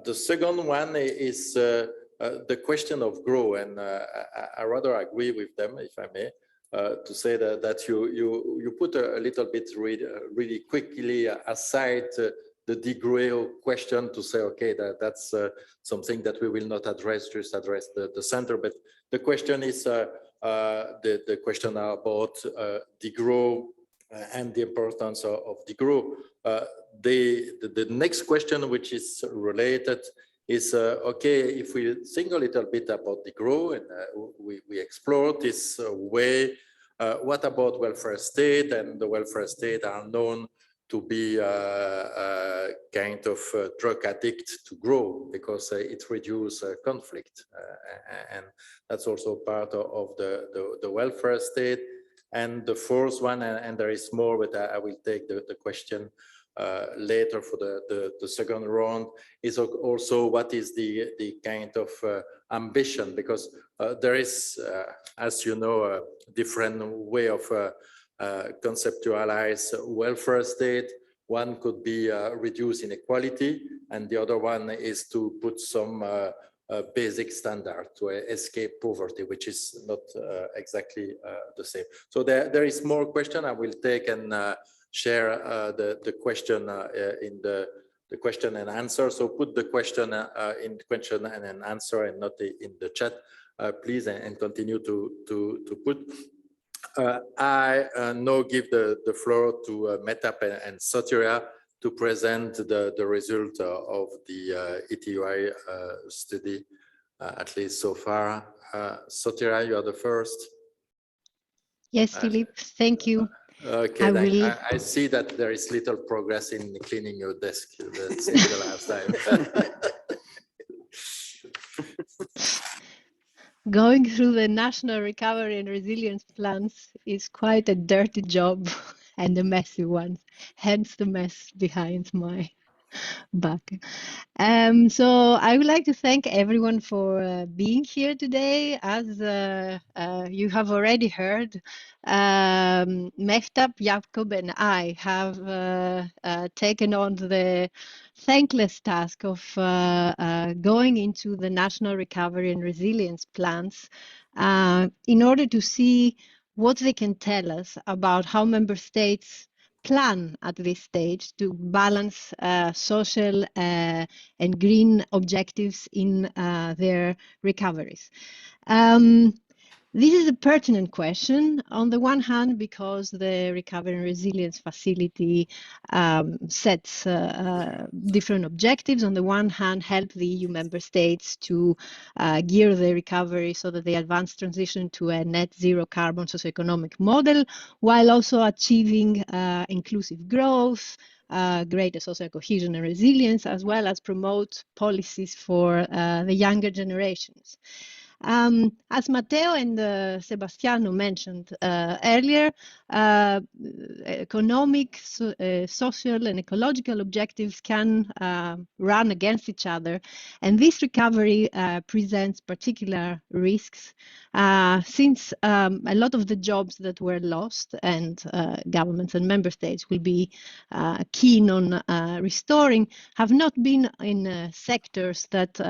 The second one is the question of growth, and I rather agree with them, if I may, to say that you put a little bit really quickly aside the degree question to say, okay, that's something that we will not address, just address the center. But the question is the question about the growth and the importance of the growth. The next question, which is related, is okay, if we think a little bit about the growth and we explore this way, what about welfare state? And the welfare state are known to be kind of drug addict to grow because it reduces conflict, and that's also part of the welfare state. And the fourth one, and there is more, but I will take the question later for the second round, is also what is the kind of ambition, because there is, as you know, a different way of conceptualize welfare state. One could be reduce inequality, and the other one is to put some basic standard to escape poverty, which is not exactly the same. So there is more question. I will take and share the question in the question and answer. So put the question in question and an answer, and not in the chat. please, and continue to put. I now give the floor to Metap and Sotiria to present the result of the ETUI study, at least so far. Sotiria, you are the first. Yes, Philippe, thank you. Okay, I see that there is little progress in cleaning your desk. That's the last time. Going through the national recovery and resilience plans is quite a dirty job and a messy one, hence the mess behind my back. So I would like to thank everyone for being here today. As you have already heard, Mehtap, Jakob, and I have taken on the thankless task of going into the national recovery and resilience plans in order to see what they can tell us about how member states plan at this stage to balance social and green objectives in their recoveries. This is a pertinent question, on the one hand, because the Recovery and Resilience Facility sets different objectives. On the one hand, help the EU member states to gear their recovery so that they advance transition to a net zero carbon socioeconomic model, while also achieving inclusive growth, greater social cohesion and resilience, as well as promote policies for the younger generations. As Matteo and Sebastiano mentioned earlier, economic, social and ecological objectives can run against each other, and this recovery presents particular risks since a lot of the jobs that were lost and governments and member states will be keen on restoring have not been in sectors that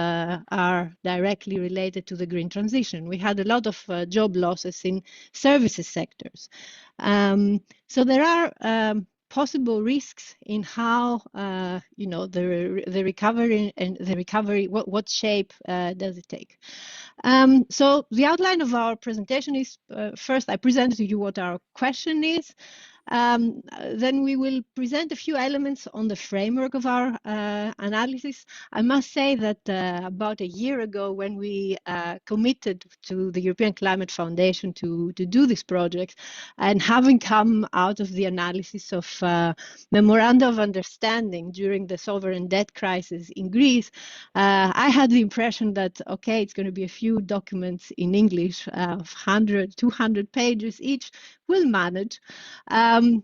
are directly related to the green transition. We had a lot of job losses in services sectors. So there are possible risks in how the recovery and the recovery, what shape does it take? So the outline of our presentation is first I present to you what our question is. Then we will present a few elements on the framework of our analysis. I must say that about a year ago, when we committed to the European Climate Foundation to do this project, and having come out of the analysis of memoranda of understanding during the sovereign debt crisis in Greece, I had the impression that, okay, it's going to be a few documents in English of 100, 200 pages each, we'll manage.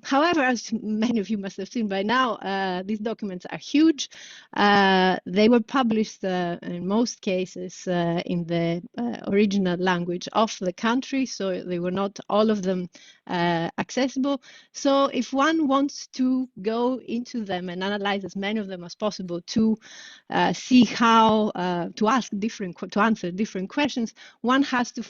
However, as many of you must have seen by now, these documents are huge. They were published in most cases in the original language of the country, so they were not all of them accessible. So if one wants to go into them and analyze as many of them as possible to see how to answer different questions, one has to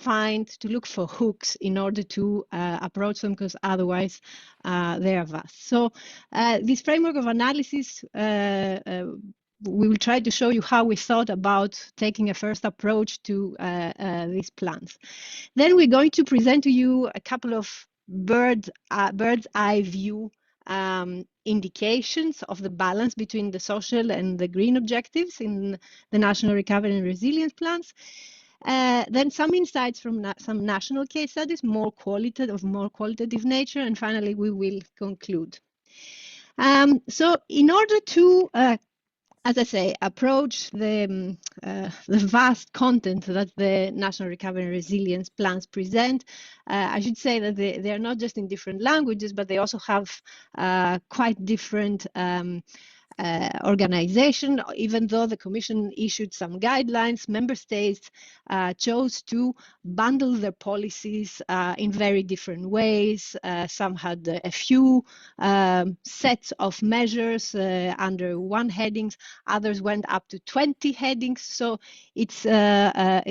look for hooks in order to approach them, because otherwise they are vast. So this framework of analysis, we will try to show you how we thought about taking a first approach to these plans. Then we're going to present to you a couple of bird's eye view indications of the balance between the social and the green objectives in the national recovery and resilience plans. Then some insights from some national case studies, more qualitative nature, and finally we will conclude. So in order to as I say, approach the vast content that the National Recovery and Resilience plans present, I should say that they are not just in different languages, but they also have quite different organization. Even though the Commission issued some guidelines, member states chose to bundle their policies in very different ways. Some had a few sets of measures under one headings, others went up to 20 headings. So these are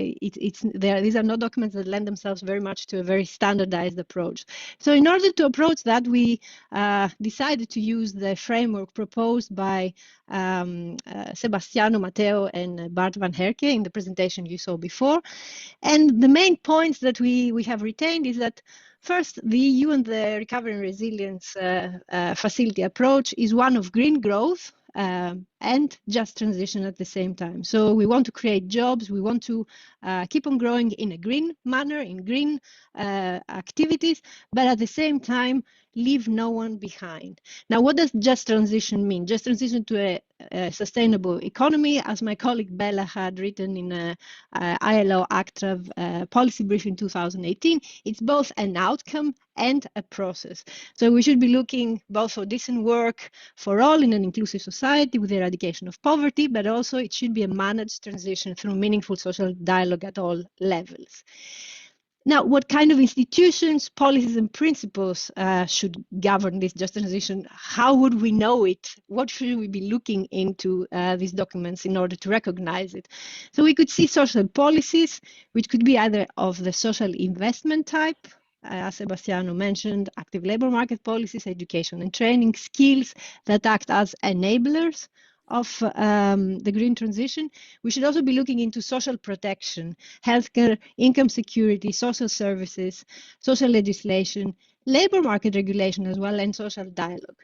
not documents that lend themselves very much to a very standardized approach. So in order to approach that, we decided to use the framework proposed by by Sebastiano, Matteo, and Bart van Herke in the presentation you saw before. And the main points that we have retained is that first, the EU and the Recovery and Resilience Facility approach is one of green growth and just transition at the same time. So we want to create jobs, we want to keep on growing in a green manner, in green activities, but at the same time, leave no one behind. Now, what does just transition mean? Just transition to a sustainable economy, as my colleague Bella had written in a ILO ACTRA policy brief in 2018, it's both an outcome and a process. So we should be looking both for decent work for all in an inclusive society with the eradication of poverty, but also it should be a managed transition through meaningful social dialogue at all levels. Now, what kind of institutions, policies, and principles should govern this just transition? How would we know it? What should we be looking into these documents in order to recognize it? So we could see social policies, which could be either of the social investment type, as Sebastiano mentioned, active labor market policies, education and training, skills that act as enablers of the green transition. We should also be looking into social protection, healthcare, income security, social services, social legislation, labor market regulation as well, and social dialogue.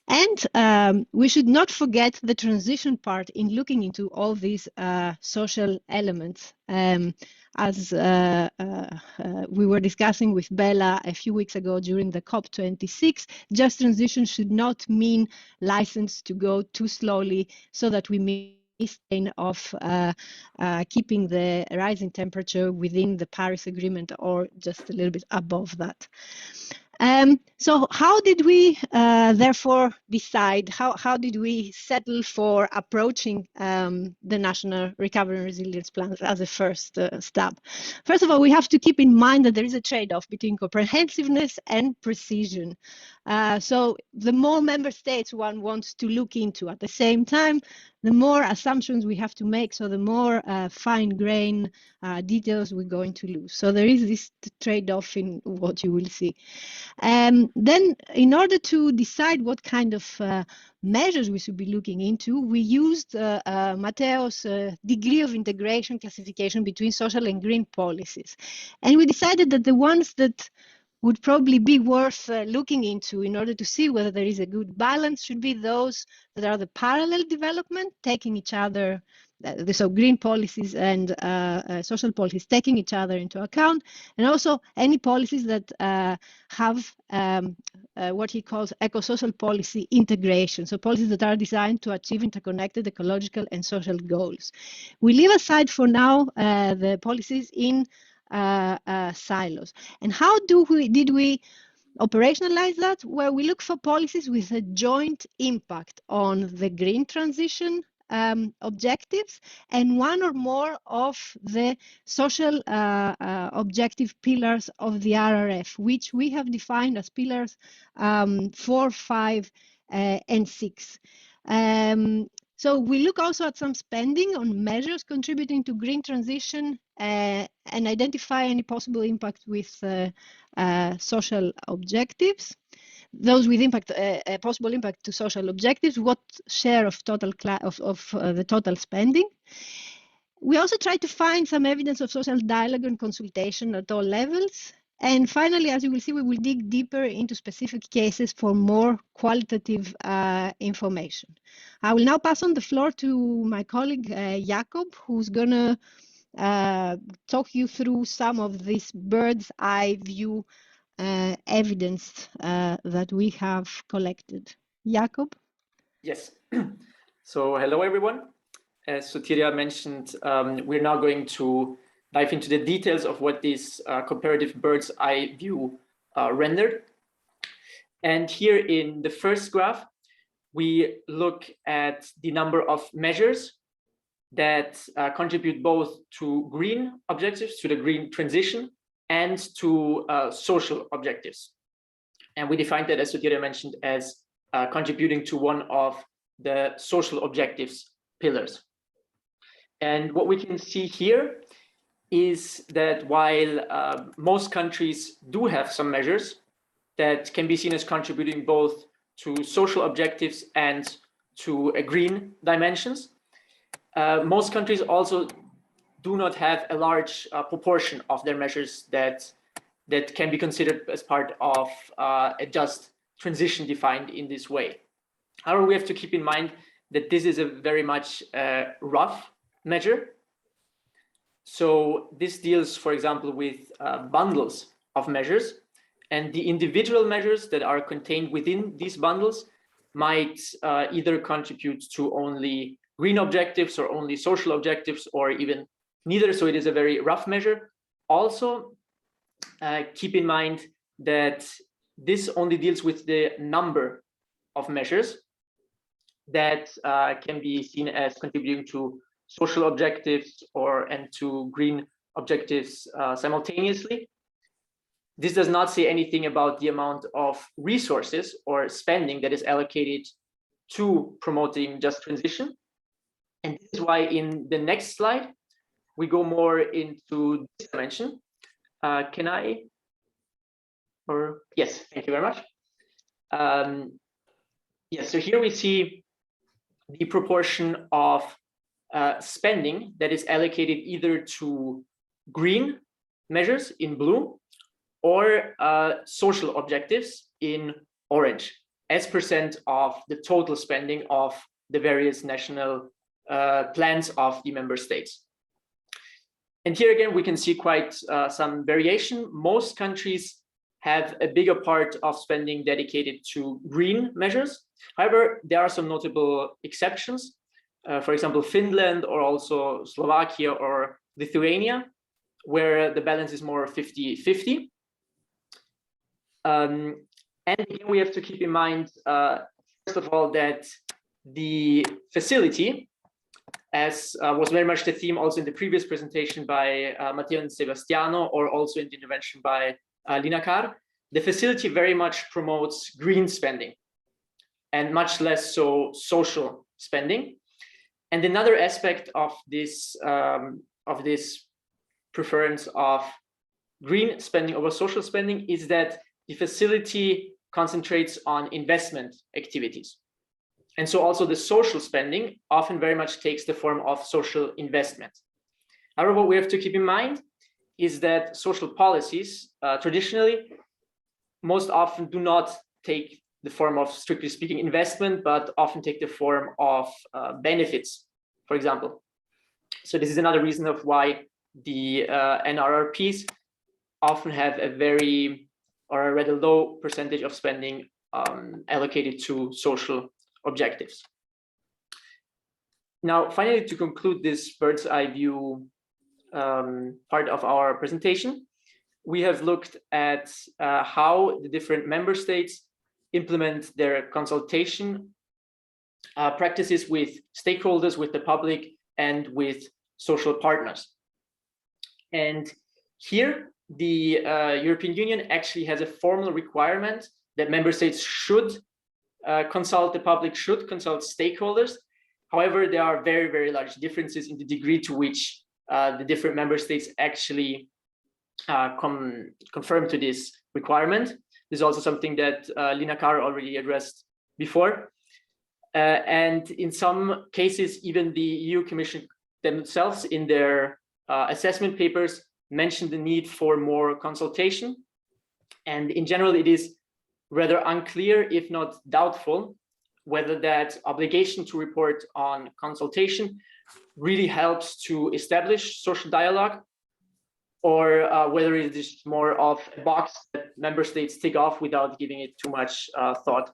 And we should not forget the transition part in looking into all these social elements. As we were discussing with Bella a few weeks ago during the COP26, just transition should not mean license to go too slowly so that we miss of keeping the rising temperature within the Paris Agreement or just a little bit above that. So how did we therefore decide, how did we settle for approaching the National Recovery and Resilience Plans as a first step? First of all, we have to keep in mind that there is a trade-off between comprehensiveness and precision. So the more member states one wants to look into at the same time, the more assumptions we have to make, so the more fine-grained details we're going to lose. So there is this trade-off in what you will see. Then, in order to decide what kind of measures we should be looking into, we used Matteo's degree of integration classification between social and green policies. And we decided that the ones that would probably be worth looking into in order to see whether there is a good balance should be those that are the parallel development, taking each other, so green policies and social policies taking each other into account, and also any policies that have what he calls eco-social policy integration, so policies that are designed to achieve interconnected ecological and social goals. We leave aside for now the policies in silos. And how did we operationalize that? Well, we look for policies with a joint impact on the green transition objectives and one or more of the social objective pillars of the RRF, which we have defined as pillars 4, 5, and 6. So we look also at some spending on measures contributing to green transition and identify any possible impact with social objectives. Those with impact, possible impact to social objectives, what share of total the total spending. We also try to find some evidence of social dialogue and consultation at all levels. And finally, as you will see, we will dig deeper into specific cases for more qualitative information. I will now pass on the floor to my colleague, Jakob, who's going to talk you through some of this bird's eye view evidence that we have collected. Jakob? Yes. So hello, everyone. As Sotiria mentioned, we're now going to dive into the details of what this comparative bird's eye view rendered. And here in the first graph, we look at the number of measures that contribute both to green objectives, to the green transition, and to social objectives. And we defined that, as Sotiria mentioned, as contributing to one of the social objectives pillars. And what we can see here is that while most countries do have some measures that can be seen as contributing both to social objectives and to a green dimensions. Most countries also do not have a large proportion of their measures that can be considered as part of a just transition defined in this way. However, we have to keep in mind that this is a very much rough measure. So this deals, for example, with bundles of measures, and the individual measures that are contained within these bundles might either contribute to only green objectives or only social objectives, or even neither. So it is a very rough measure. Also, keep in mind that this only deals with the number of measures that can be seen as contributing to social objectives and to green objectives simultaneously. This does not say anything about the amount of resources or spending that is allocated to promoting just transition. And this is why in the next slide, we go more into this dimension. Can I? Or yes, thank you very much. Yes, so here we see the proportion of spending that is allocated either to green measures in blue or social objectives in orange as % of the total spending of the various national plans of the member states. And here again, we can see quite some variation. Most countries have a bigger part of spending dedicated to green measures. However, there are some notable exceptions. For example, Finland, or also Slovakia or Lithuania, where the balance is more 50-50. And again, we have to keep in mind, first of all, that the facility, as was very much the theme also in the previous presentation by Matteo and Sebastiano, or also in the intervention by Linakar, the facility very much promotes green spending and much less so social spending. And another aspect of this preference of green spending over social spending is that the facility concentrates on investment activities. And so also the social spending often very much takes the form of social investment. However, what we have to keep in mind is that social policies traditionally most often do not take the form of, strictly speaking, investment, but often take the form of benefits, for example. So this is another reason of why the NRRPs often have a very, or a rather low percentage of spending allocated to social objectives. Now, finally, to conclude this bird's eye view part of our presentation, we have looked at how the different member states implement their consultation practices with stakeholders, with the public, and with social partners. And here, the European Union actually has a formal requirement that member states should consult the public, should consult stakeholders. However, there are very, very large differences in the degree to which the different member states actually confirm to this requirement. This is also something that Linakar already addressed before. And in some cases, even the EU Commission themselves in their assessment papers mentioned the need for more consultation. And in general, it is rather unclear, if not doubtful, whether that obligation to report on consultation really helps to establish social dialogue, or whether it is more of a box that member states tick off without giving it too much thought,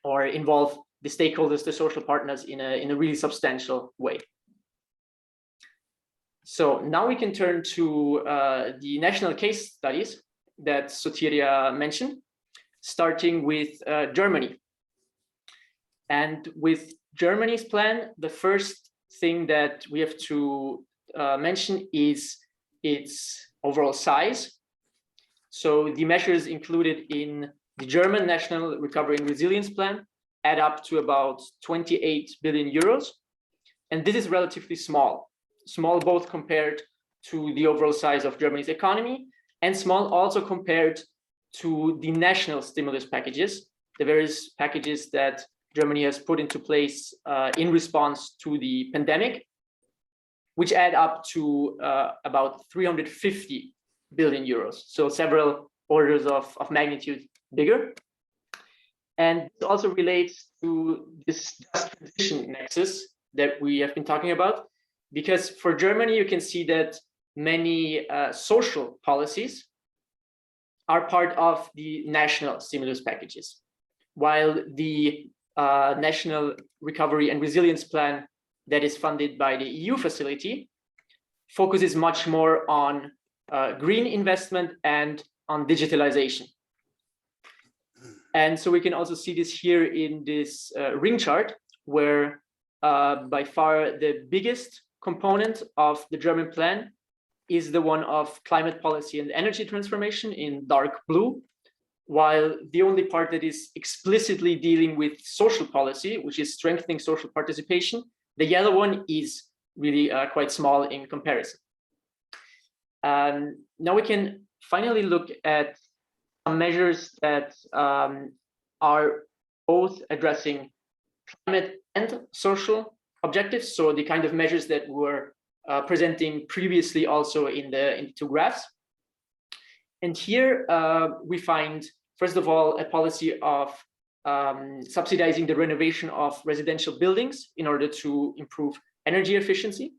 or involve the stakeholders, the social partners in a really substantial way. So now we can turn to the national case studies that Sotiria mentioned, starting with Germany. And with Germany's plan, the first thing that we have to mention is its overall size. So the measures included in the German National Recovery and Resilience Plan add up to about 28 billion euros. And this is relatively small both compared to the overall size of Germany's economy, and small also compared to the national stimulus packages, the various packages that Germany has put into place in response to the pandemic, which add up to about 350 billion euros. So several orders of magnitude bigger. And it also relates to this just transition nexus that we have been talking about, because for Germany, you can see that many social policies are part of the national stimulus packages, while the National Recovery and Resilience Plan that is funded by the EU facility focuses much more on green investment and on digitalization. And so we can also see this here in this ring chart, where by far the biggest component of the German plan is the one of climate policy and energy transformation in dark blue, while the only part that is explicitly dealing with social policy, which is strengthening social participation, the yellow one is really quite small in comparison. Now we can finally look at some measures that are both addressing climate and social objectives. So the kind of measures that were presenting previously also in the two graphs. And here we find, first of all, a policy of subsidizing the renovation of residential buildings in order to improve energy efficiency.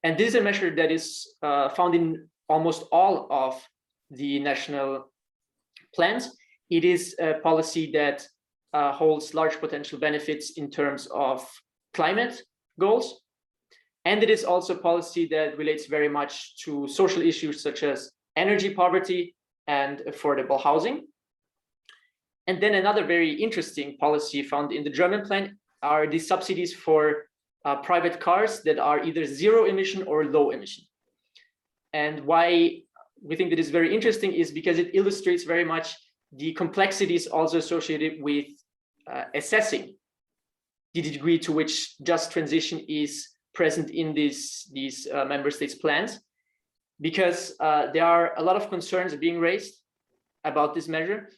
And this is a measure that is found in almost all of the national plans. It is a policy that holds large potential benefits in terms of climate goals. And it is also a policy that relates very much to social issues such as energy poverty and affordable housing. And then another very interesting policy found in the German plan are the subsidies for private cars that are either zero emission or low emission. And why we think that is very interesting is because it illustrates very much the complexities also associated with assessing the degree to which just transition is present in these member states' plans, because there are a lot of concerns being raised about this measure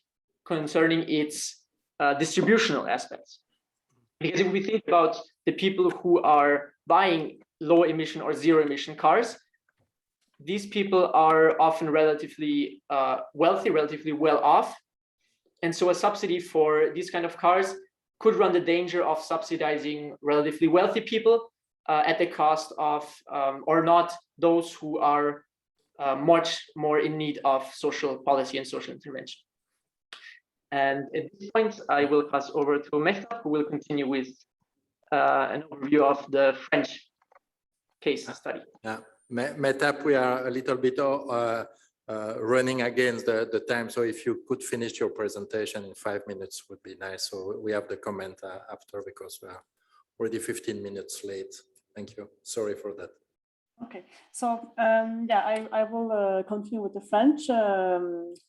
concerning its distributional aspects. Because if we think about the people who are buying low emission or zero emission cars, these people are often relatively wealthy, relatively well off. And so a subsidy for these kind of cars could run the danger of subsidizing relatively wealthy people at the cost of, or not, those who are much more in need of social policy and social intervention. And at this point, I will pass over to Mehtap, who will continue with an overview of the French case study. Yeah, Mehtap, we are a little bit running against the time. So if you could finish your presentation in 5 minutes would be nice. So we have the comment after, because we are already 15 minutes late. Thank you. Sorry for that. Okay, so yeah, I will continue with the French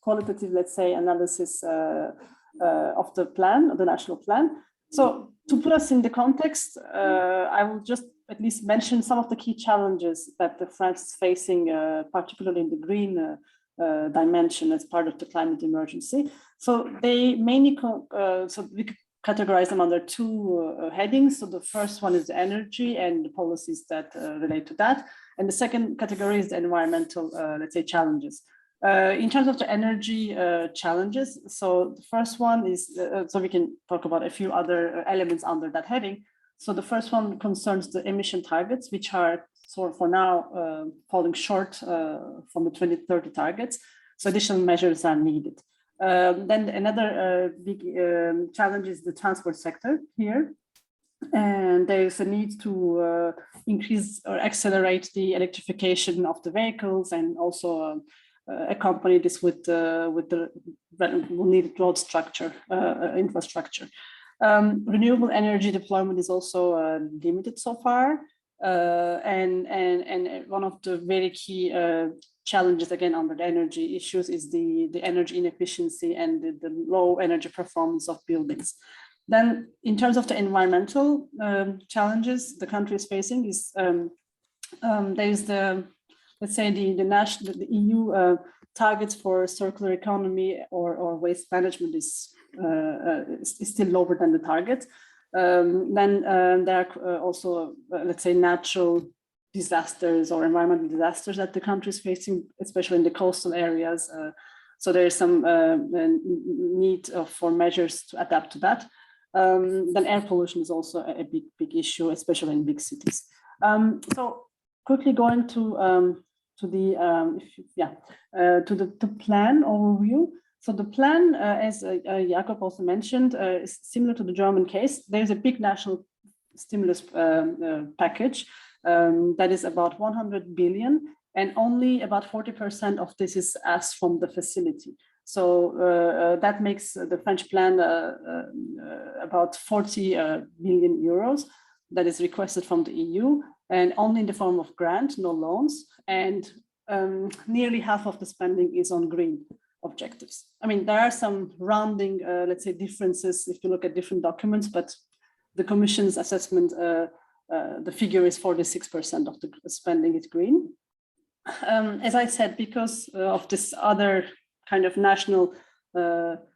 qualitative, let's say, analysis of the plan, of the national plan. So to put us in the context, I will just at least mention some of the key challenges that the France is facing, particularly in the green dimension as part of the climate emergency. So they mainly, so we could categorize them under two headings. So the first one is the energy and the policies that relate to that. And the second category is the environmental, let's say, challenges. In terms of the energy challenges, so the first one is, so we can talk about a few other elements under that heading. So the first one concerns the emission targets, which are sort of for now falling short from the 2030 targets. So additional measures are needed. Then another big challenge is the transport sector here. And there is a need to increase or accelerate the electrification of the vehicles, and also accompany this with the needed road structure, infrastructure. Renewable energy deployment is also limited so far. And one of the very key challenges, again, under the energy issues is the energy inefficiency and the low energy performance of buildings. Then in terms of the environmental challenges the country is facing is there is the, let's say, the EU targets for circular economy or waste management is still lower than the target. Then there are also, let's say, natural disasters or environmental disasters that the country is facing, especially in the coastal areas. So there is some need for measures to adapt to that. Then air pollution is also a big issue, especially in big cities. So quickly going to the plan overview. So the plan, as Jakob also mentioned, is similar to the German case. There's a big national stimulus package that is about 100 billion, and only about 40% of this is asked from the facility. So that makes the French plan about 40 billion euros that is requested from the EU, and only in the form of grant, no loans, and nearly half of the spending is on green objectives. I mean, there are some rounding, let's say, differences if you look at different documents, but the Commission's assessment, the figure is 46% of the spending is green. As I said, because of this other kind of national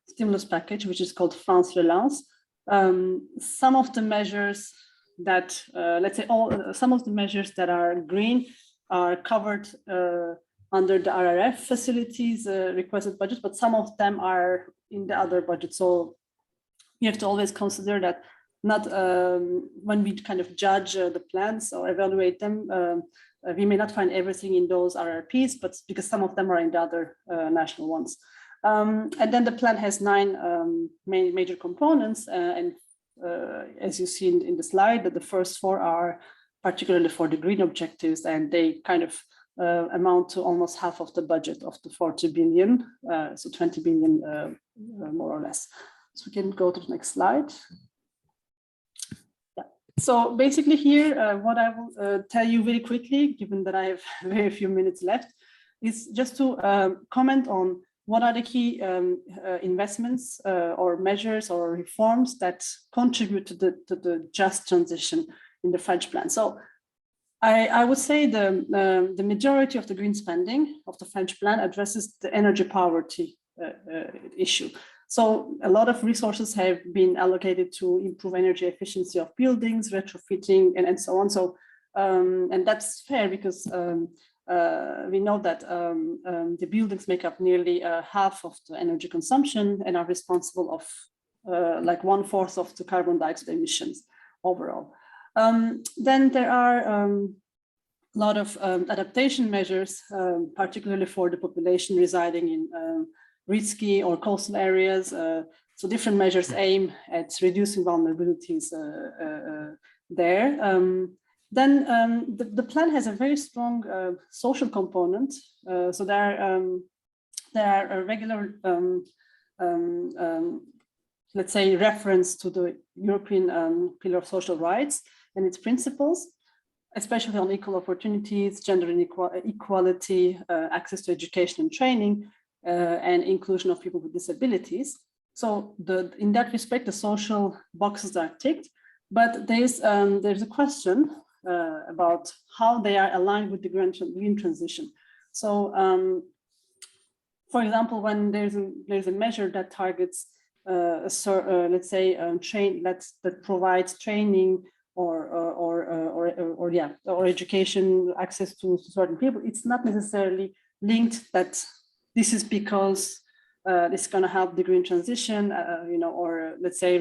stimulus package, which is called France Relance, some of the measures that, let's say, some of the measures that are green are covered under the RRF facilities requested budget, but some of them are in the other budget. So you have to always consider that not when we kind of judge the plans or evaluate them, we may not find everything in those RRPs, but because some of them are in the other national ones. And then the plan has 9 major components, and as you see in the slide, that the first 4 are particularly for the green objectives, and they kind of amount to almost half of the budget of the 40 billion, so 20 billion more or less. So we can go to the next slide. Yeah. So basically here, what I will tell you very quickly, given that I have very few minutes left, is just to comment on what are the key investments or measures or reforms that contribute to the just transition in the French plan. So I would say the majority of the green spending of the French plan addresses the energy poverty issue. So a lot of resources have been allocated to improve energy efficiency of buildings, retrofitting, and so on. So and that's fair because we know that the buildings make up nearly half of the energy consumption and are responsible of like 1/4 of the carbon dioxide emissions overall. Then there are a lot of adaptation measures, particularly for the population residing in risky or coastal areas. So different measures aim at reducing vulnerabilities there. Then the plan has a very strong social component. So there are a regular, let's say, reference to the European Pillar of Social Rights and its principles, especially on equal opportunities, gender equality, access to education and training, and inclusion of people with disabilities. So in that respect, the social boxes are ticked, but there's a question about how they are aligned with the green transition. So, for example, when there's a measure that targets, let's say, that provides training or education access to certain people, it's not necessarily linked that this is because it's going to help the green transition, or let's say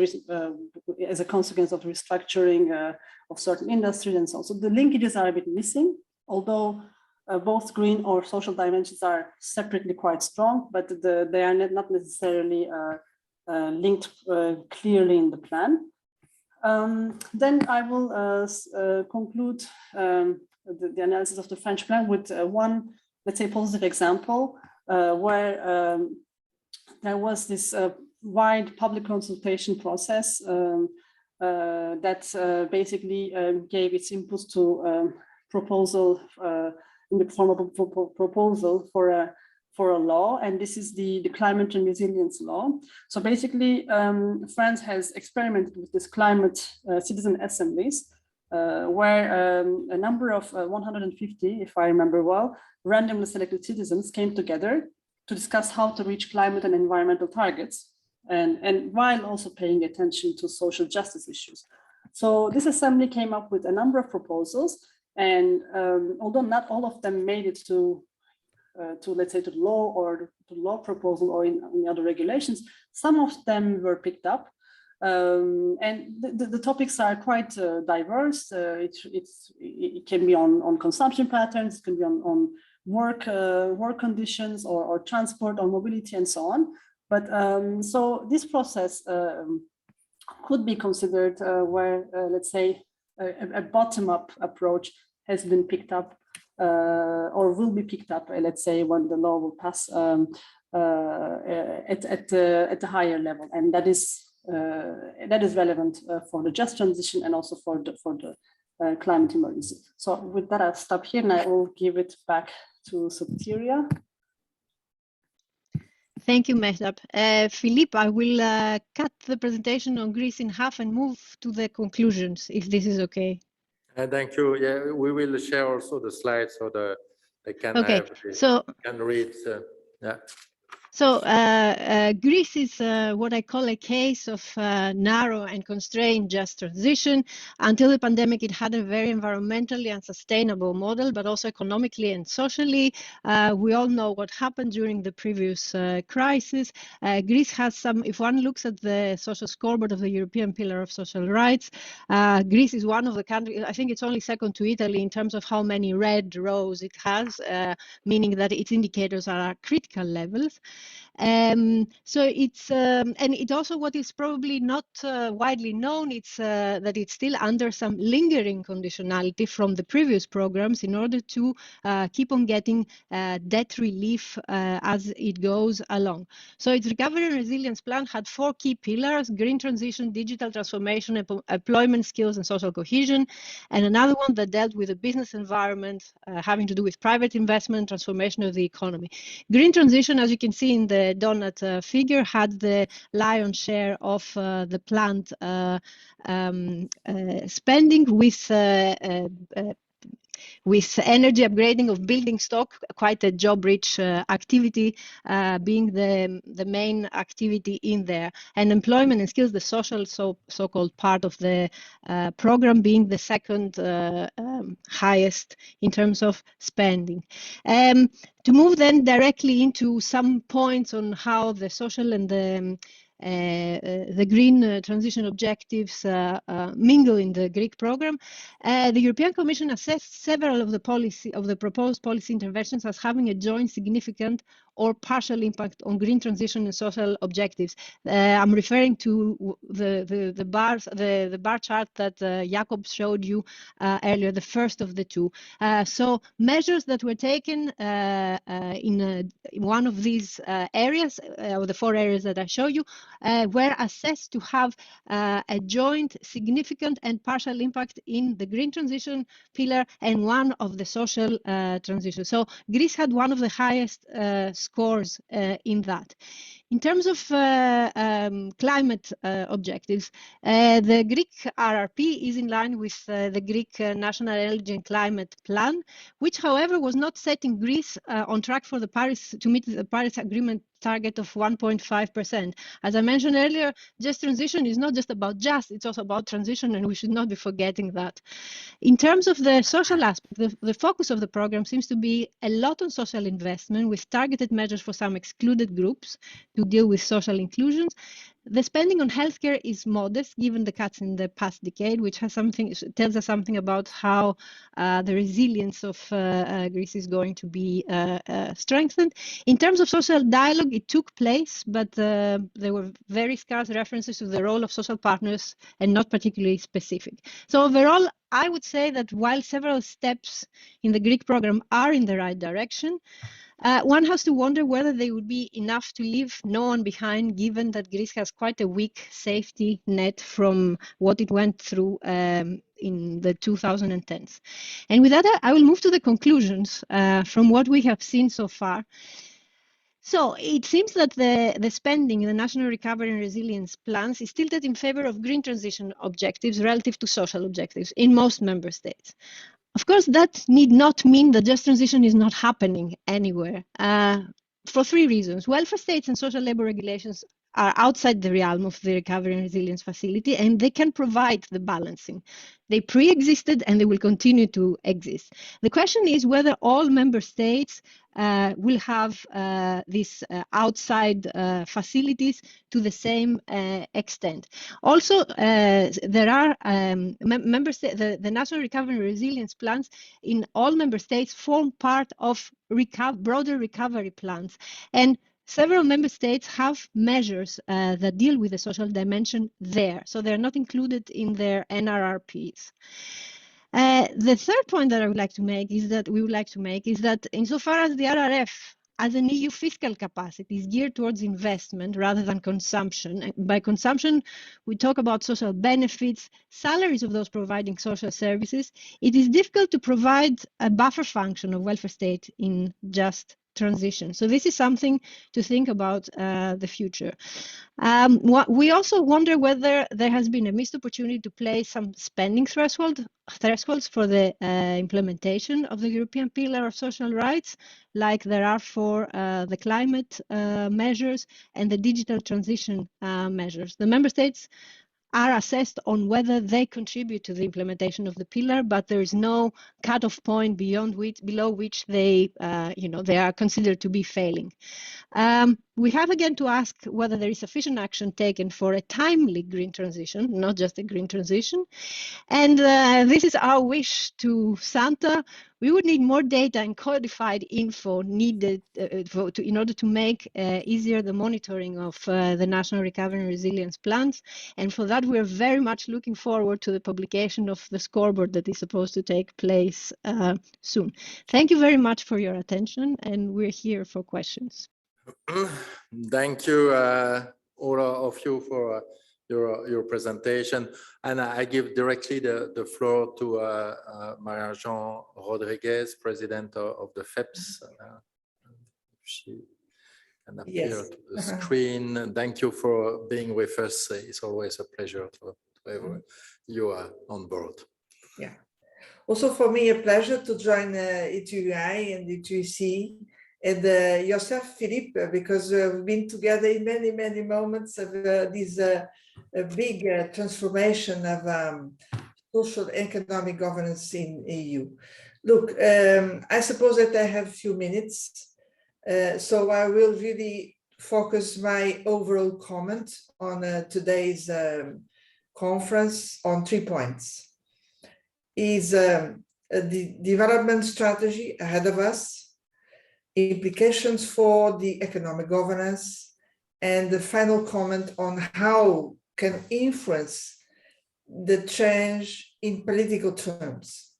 as a consequence of restructuring of certain industries and so on. So the linkages are a bit missing, although both green or social dimensions are separately quite strong, but they are not necessarily linked clearly in the plan. Then I will conclude the analysis of the French plan with one, let's say, positive example where there was this wide public consultation process that basically gave its inputs to proposal in the form of a proposal for a law, and this is the climate and resilience law. So basically, France has experimented with this climate citizen assemblies, where a number of 150, if I remember well, randomly selected citizens came together to discuss how to reach climate and environmental targets and while also paying attention to social justice issues. So this assembly came up with a number of proposals, and although not all of them made it to let's say to law or to law proposal or in other regulations, some of them were picked up. And the topics are quite diverse. It can be on consumption patterns, it can be on work conditions or transport or mobility and so on. But so this process could be considered where, let's say, a bottom-up approach has been picked up or will be picked up, let's say, when the law will pass at the higher level, and that is relevant for the just transition and also for the climate emergency. So with that, I'll stop here and I will give it back to Sotiria. Thank you, Mehtap. Philippe, I will cut the presentation on Greece in half and move to the conclusions, if this is okay. Thank you. Yeah, we will share also the slides so they can can read. Yeah. So Greece is what I call a case of narrow and constrained just transition. Until the pandemic, it had a very environmentally unsustainable model, but also economically and socially. We all know what happened during the previous crisis. Greece has some, if one looks at the social scoreboard of the European Pillar of Social Rights, Greece is one of the countries, I think it's only second to Italy in terms of how many red rows it has, meaning that its indicators are at critical levels. So it's and it also, what is probably not widely known, it's that it's still under some lingering conditionality from the previous programs in order to keep on getting debt relief as it goes along. So its recovery and resilience plan had 4 key pillars: green transition, digital transformation, employment, skills and social cohesion, and another one that dealt with the business environment having to do with private investment, transformation of the economy. Green transition, as you can see in the donut figure, had the lion's share of the planned spending, with energy upgrading of building stock, quite a job-rich activity, being the main activity in there, and employment and skills, the social so-called part of the program, being the second highest in terms of spending. To move then directly into some points on how the social and the green transition objectives mingle in the Greek program. The European Commission assessed several of the proposed policy interventions as having a joint, significant or partial impact on green transition and social objectives. I'm referring to the bar chart that Jakob showed you earlier, the first of the two. So measures that were taken in one of these areas, or the 4 areas that I show you, were assessed to have a joint, significant and partial impact in the green transition pillar and one of the social transition. So Greece had one of the highest scores in that. In terms of climate objectives, the Greek RRP is in line with the Greek National Energy and Climate Plan, which, however, was not setting Greece on track for to meet the Paris Agreement target of 1.5%. As I mentioned earlier, just transition is not just about just, it's also about transition, and we should not be forgetting that. In terms of the social aspect, the focus of the program seems to be a lot on social investment with targeted measures for some excluded groups to deal with social inclusions. The spending on healthcare is modest given the cuts in the past decade, which tells us something about how the resilience of Greece is going to be strengthened. In terms of social dialogue, it took place, but there were very scarce references to the role of social partners and not particularly specific. So overall, I would say that while several steps in the Greek program are in the right direction, one has to wonder whether they would be enough to leave no one behind, given that Greece has quite a weak safety net from what it went through in the 2010s. And with that, I will move to the conclusions from what we have seen so far. So it seems that the spending in the National Recovery and Resilience plans is tilted in favor of green transition objectives relative to social objectives in most member states. Of course, that need not mean that just transition is not happening anywhere, for 3 reasons. Welfare states and social labor regulations are outside the realm of the Recovery and Resilience Facility, and they can provide the balancing. They pre-existed and they will continue to exist. The question is whether all member states will have these outside facilities to the same extent. Also, there are member states, the National Recovery and Resilience plans in all member states form part of broader recovery plans. And several member states have measures that deal with the social dimension there, so they're not included in their NRRPs. The third point that I would like to make is that insofar as the RRF as an EU fiscal capacity is geared towards investment rather than consumption. And by consumption, we talk about social benefits, salaries of those providing social services. It is difficult to provide a buffer function of welfare state in just transition. So this is something to think about the future. We also wonder whether there has been a missed opportunity to place some spending thresholds for the implementation of the European Pillar of Social Rights, like there are for the climate measures and the digital transition measures. The member states are assessed on whether they contribute to the implementation of the pillar, but there is no cutoff point below which they are considered to be failing. We have again to ask whether there is sufficient action taken for a timely green transition, not just a green transition. And this is our wish to Santa. We would need more data and codified info needed in order to make easier the monitoring of the National Recovery and Resilience plans. And for that, we're very much looking forward to the publication of the scoreboard that is supposed to take place soon. Thank you very much for your attention, and we're here for questions. Thank you, all of you, for your presentation. And I give directly the floor to Maria-Jean Rodriguez, President of the FEPS. She can appear to the screen. Thank you for being with us. It's always a pleasure to have you on board. Yeah. Also for me, a pleasure to join ETUI and ETUC. And yourself, Philippe, because we've been together in many, many moments of this big transformation of social and economic governance in EU. Look, I suppose that I have a few minutes, so I will really focus my overall comment on today's conference on 3 points. Is the development strategy ahead of us, implications for the economic governance, and the final comment on how can influence the change in political terms.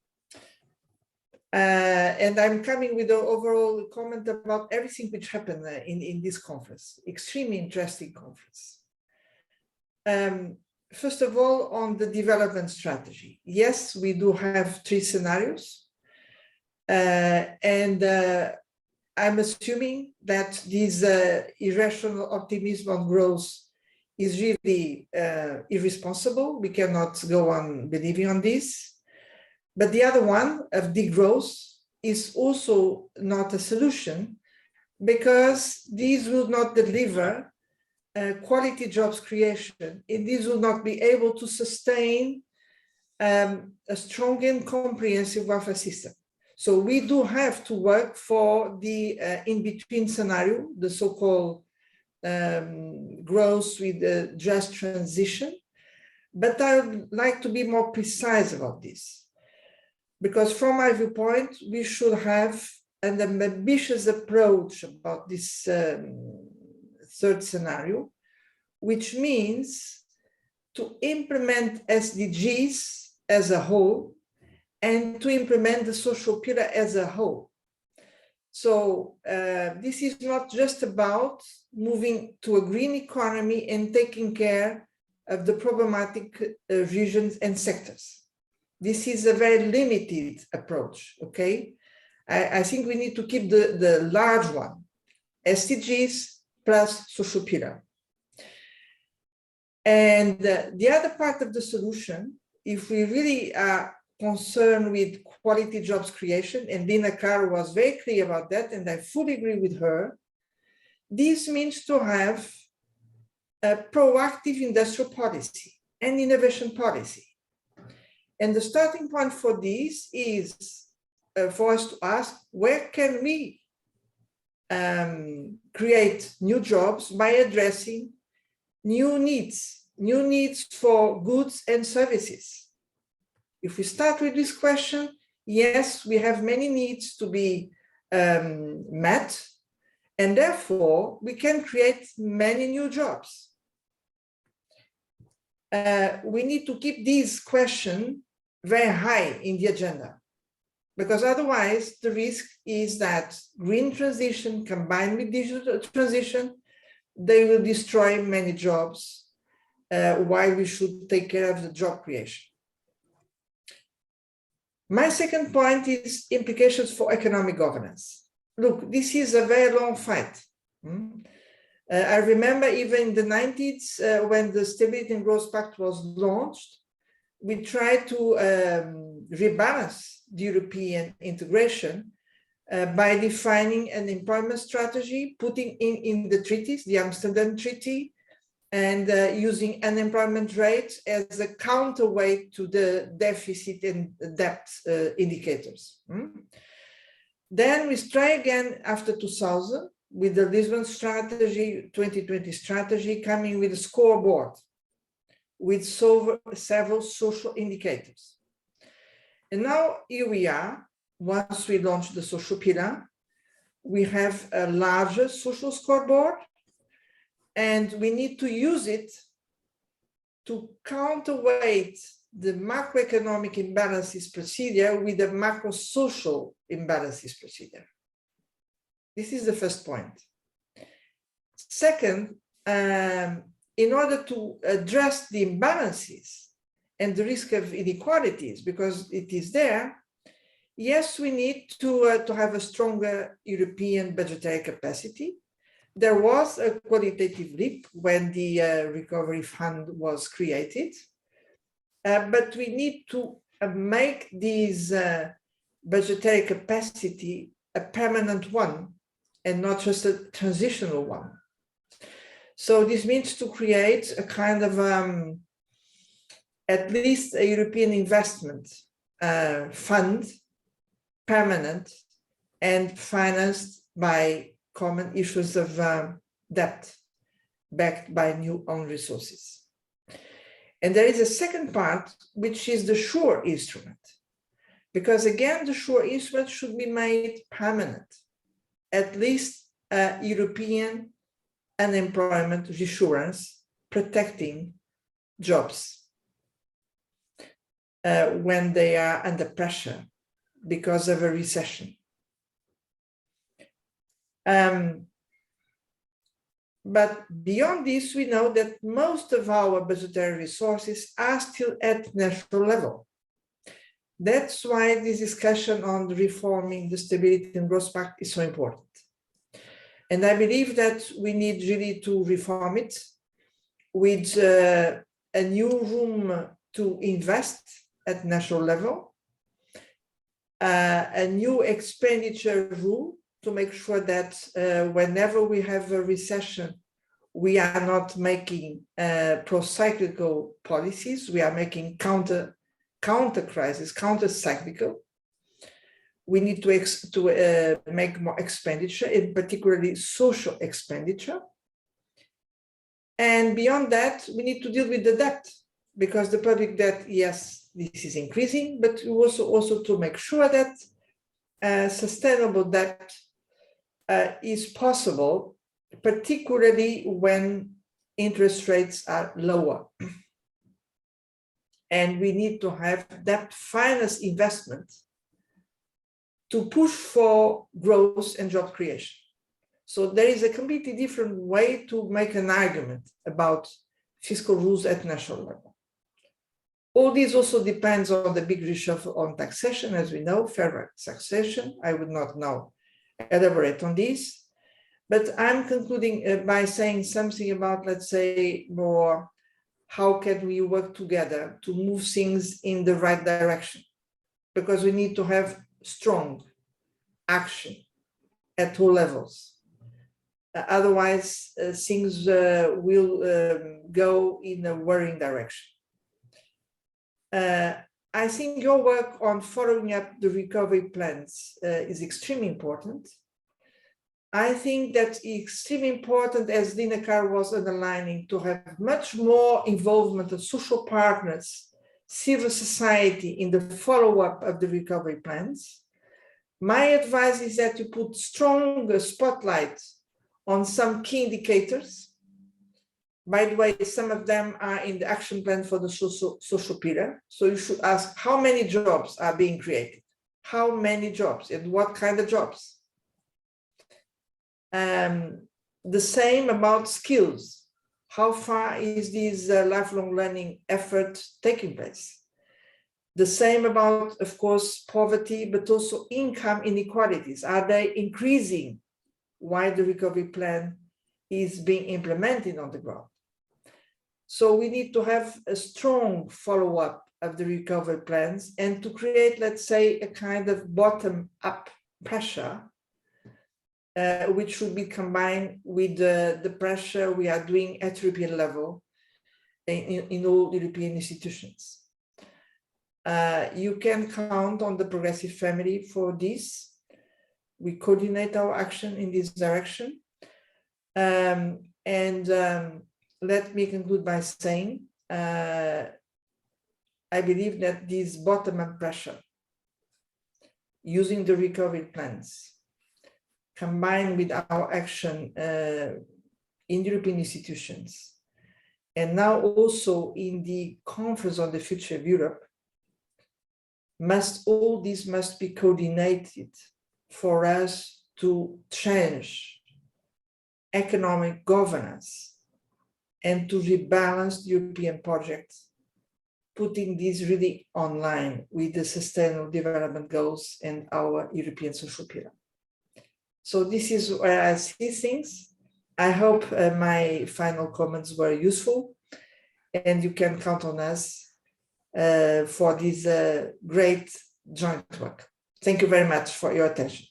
And I'm coming with an overall comment about everything which happened in this conference, extremely interesting conference. First of all, on the development strategy. Yes, we do have 3 scenarios, and I'm assuming that this irrational optimism on growth is really irresponsible. We cannot go on believing on this. But the other one of degrowth is also not a solution, because these will not deliver quality jobs creation, and these will not be able to sustain a strong and comprehensive welfare system. So we do have to work for the in-between scenario, the so-called growth with the just transition. But I would like to be more precise about this, because from my viewpoint, we should have an ambitious approach about this third scenario, which means to implement SDGs as a whole, and to implement the social pillar as a whole. So this is not just about moving to a green economy and taking care of the problematic regions and sectors. This is a very limited approach, okay? I think we need to keep the large one, SDGs plus social pillar. And the other part of the solution, if we really are concerned with quality jobs creation, and Lina Caro was very clear about that, and I fully agree with her, this means to have proactive industrial policy and innovation policy. And the starting point for this is for us to ask, where can we create new jobs by addressing new needs for goods and services? If we start with this question, yes, we have many needs to be met, and therefore we can create many new jobs. We need to keep this question very high in the agenda, because otherwise the risk is that green transition combined with digital transition, they will destroy many jobs, while we should take care of the job creation. My second point is implications for economic governance. Look, this is a very long fight. I remember even in the 90s, when the Stability and Growth Pact was launched, we tried to rebalance the European integration by defining an employment strategy, putting in the treaties, the Amsterdam Treaty, and using unemployment rate as a counterweight to the deficit and debt indicators. Then we try again after 2000 with the Lisbon strategy, 2020 strategy, coming with a scoreboard with several social indicators. And now here we are, once we launched the social pillar, we have a larger social scoreboard, and we need to use it to counterweight the macroeconomic imbalances procedure with the macro-social imbalances procedure. This is the first point. Second, in order to address the imbalances and the risk of inequalities, because it is there, yes, we need to have a stronger European budgetary capacity. There was a qualitative leap when the recovery fund was created, but we need to make this budgetary capacity a permanent one and not just a transitional one. So this means to create a kind of at least a European investment fund, permanent and financed by common issues of debt backed by new own resources. And there is a second part, which is the SURE instrument, because again, the SURE instrument should be made permanent, at least European unemployment reassurance protecting jobs when they are under pressure because of a recession. But beyond this, we know that most of our budgetary resources are still at national level. That's why this discussion on reforming the Stability and Growth Pact is so important. And I believe that we need really to reform it with a new room to invest at national level, a new expenditure rule to make sure that whenever we have a recession, we are not making pro-cyclical policies, we are making counter-crisis, counter-cyclical. We need to make more expenditure, in particularly social expenditure. And beyond that, we need to deal with the debt, because the public debt, yes, this is increasing, but also to make sure that sustainable debt is possible, particularly when interest rates are lower. And we need to have debt finance investment to push for growth and job creation. So there is a completely different way to make an argument about fiscal rules at national level. All this also depends on the big reshuffle on taxation, as we know, federal taxation. I would not now elaborate on this, but I'm concluding by saying something about, let's say, more how can we work together to move things in the right direction, because we need to have strong action at all levels. Otherwise, things will go in a worrying direction. I think your work on following up the recovery plans is extremely important. I think that's extremely important, as Lina Carr was underlining, to have much more involvement of social partners, civil society in the follow-up of the recovery plans. My advice is that you put strong spotlight on some key indicators. By the way, some of them are in the action plan for the social pillar. So you should ask how many jobs are being created, how many jobs and what kind of jobs. The same about skills. How far is this lifelong learning effort taking place? The same about, of course, poverty, but also income inequalities. Are they increasing while the recovery plan is being implemented on the ground? So we need to have a strong follow-up of the recovery plans and to create, let's say, a kind of bottom-up pressure, which should be combined with the pressure we are doing at European level in all European institutions. You can count on the Progressive Family for this. We coordinate our action in this direction. Let me conclude by saying, I believe that this bottom-up pressure, using the recovery plans, combined with our action in European institutions, and now also in the Conference on the Future of Europe, all this must be coordinated for us to change economic governance and to rebalance the European project, putting this really online with the Sustainable Development Goals and our European Social Pillar. So this is where I see things. I hope my final comments were useful, and you can count on us for this great joint work. Thank you very much for your attention.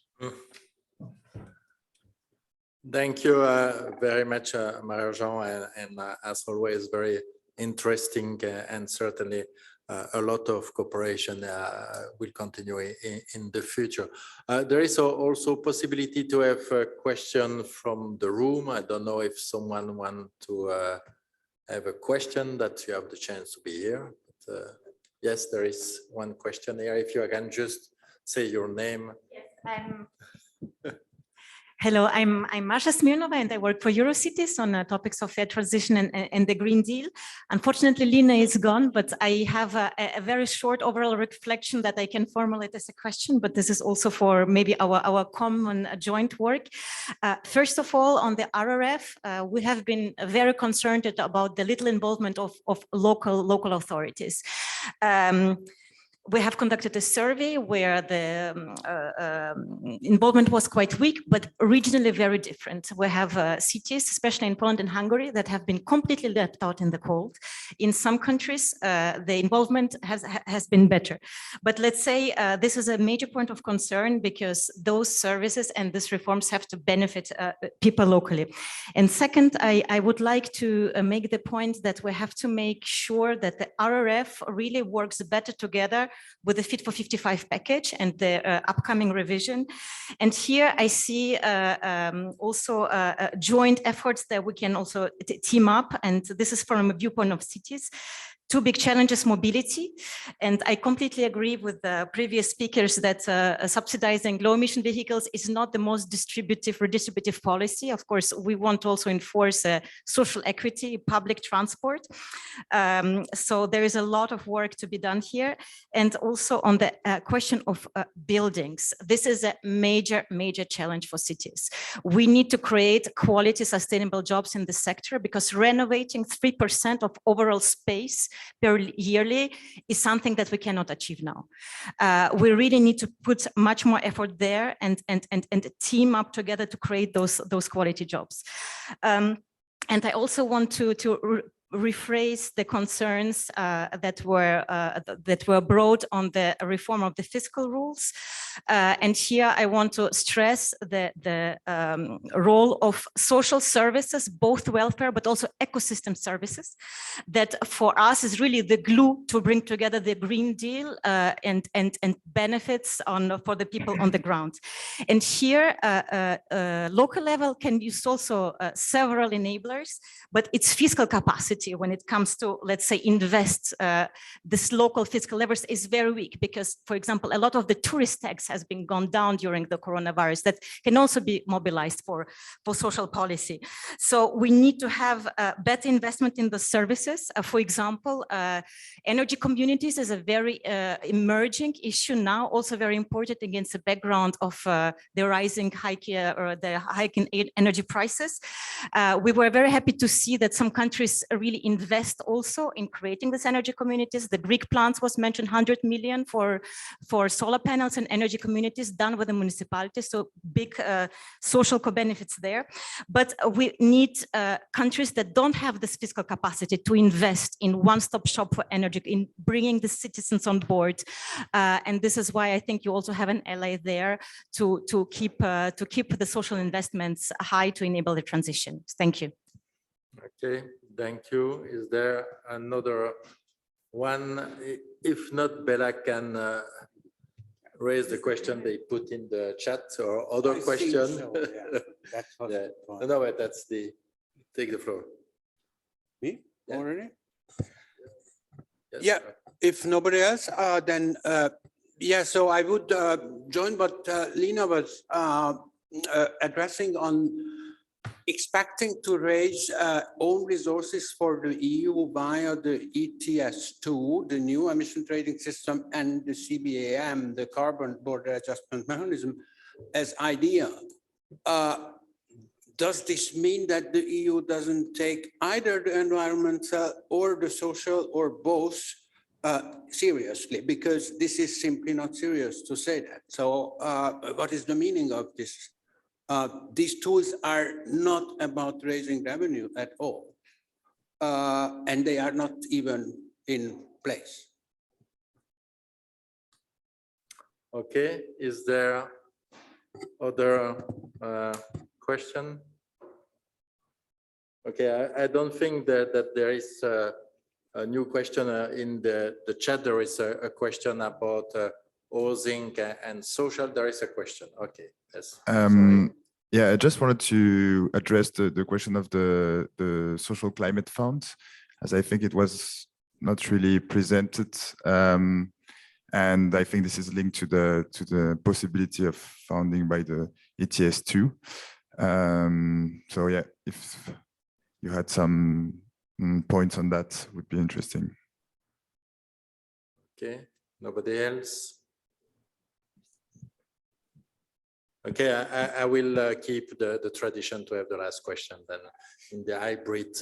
Thank you very much, Marie-Jean, and as always, very interesting and certainly a lot of cooperation will continue in the future. There is also possibility to have a question from the room. I don't know if someone wants to have a question, that you have the chance to be here. But, yes, there is one question here. If you can just say your name. Yes, hello, I'm Masha Smirnova, and I work for Eurocities on topics of fair transition and the Green Deal. Unfortunately, Lina is gone, but I have a very short overall reflection that I can formulate as a question, but this is also for maybe our common joint work. First of all, on the RRF, we have been very concerned about the little involvement of local authorities. We have conducted a survey where the involvement was quite weak, but regionally very different. We have cities, especially in Poland and Hungary, that have been completely left out in the cold. In some countries, the involvement has been better. But let's say this is a major point of concern because those services and these reforms have to benefit people locally. And second, I would like to make the point that we have to make sure that the RRF really works better together with the Fit for 55 package and the upcoming revision. And here I see also joint efforts that we can also team up. And this is from a viewpoint of cities. Two big challenges: mobility. And I completely agree with the previous speakers that subsidizing low emission vehicles is not the most redistributive policy. Of course, we want to also enforce social equity, public transport. So there is a lot of work to be done here. And also on the question of buildings. This is a major challenge for cities. We need to create quality, sustainable jobs in the sector because renovating 3% of overall space per yearly is something that we cannot achieve now. We really need to put much more effort there and team up together to create those quality jobs. And I also want to rephrase the concerns that were brought on the reform of the fiscal rules. And here I want to stress the role of social services, both welfare but also ecosystem services, that for us is really the glue to bring together the Green Deal and benefits for the people on the ground. And here, local level can use also several enablers, but its fiscal capacity when it comes to, let's say, invest this local fiscal levers is very weak because, for example, a lot of the tourist tax has been gone down during the coronavirus that can also be mobilized for social policy. So we need to have better investment in the services. For example, energy communities is a very emerging issue now, also very important against the background of the rising hike in energy prices. We were very happy to see that some countries really invest also in creating these energy communities. The Greek plants was mentioned, 100 million for solar panels and energy communities done with the municipalities, so big social co-benefits there. But we need countries that don't have this fiscal capacity to invest in one-stop shop for energy, in bringing the citizens on board. And this is why I think you also have an ally there to keep the social investments high to enable the transition. Thank you. Okay, thank you. Is there another one? If not, Bella can raise the question they put in the chat or other question. So, yeah. That's what Yeah. No, but that's the, take the floor. Me Yeah. already? Yes. Yeah. If nobody else, then yeah, so I would join what Lina was addressing on expecting to raise own resources for the EU via the ETS2, the new emission trading system, and the CBAM, the carbon border adjustment mechanism, as ideal. Does this mean that the EU doesn't take either the environmental or the social or both seriously? Because this is simply not serious to say that. So what is the meaning of this? These tools are not about raising revenue at all, and they are not even in place. Okay, is there other question? Okay, I don't think that there is a new question in the chat. There is a question about housing and social. There is a question. Okay, yes. Yeah, I just wanted to address the question of the social climate fund, as I think it was not really presented. And I think this is linked to the possibility of funding by the ETS2. So yeah, if you had some points on that, would be interesting. Okay, nobody else? Okay, I will keep the tradition to have the last question then in the hybrid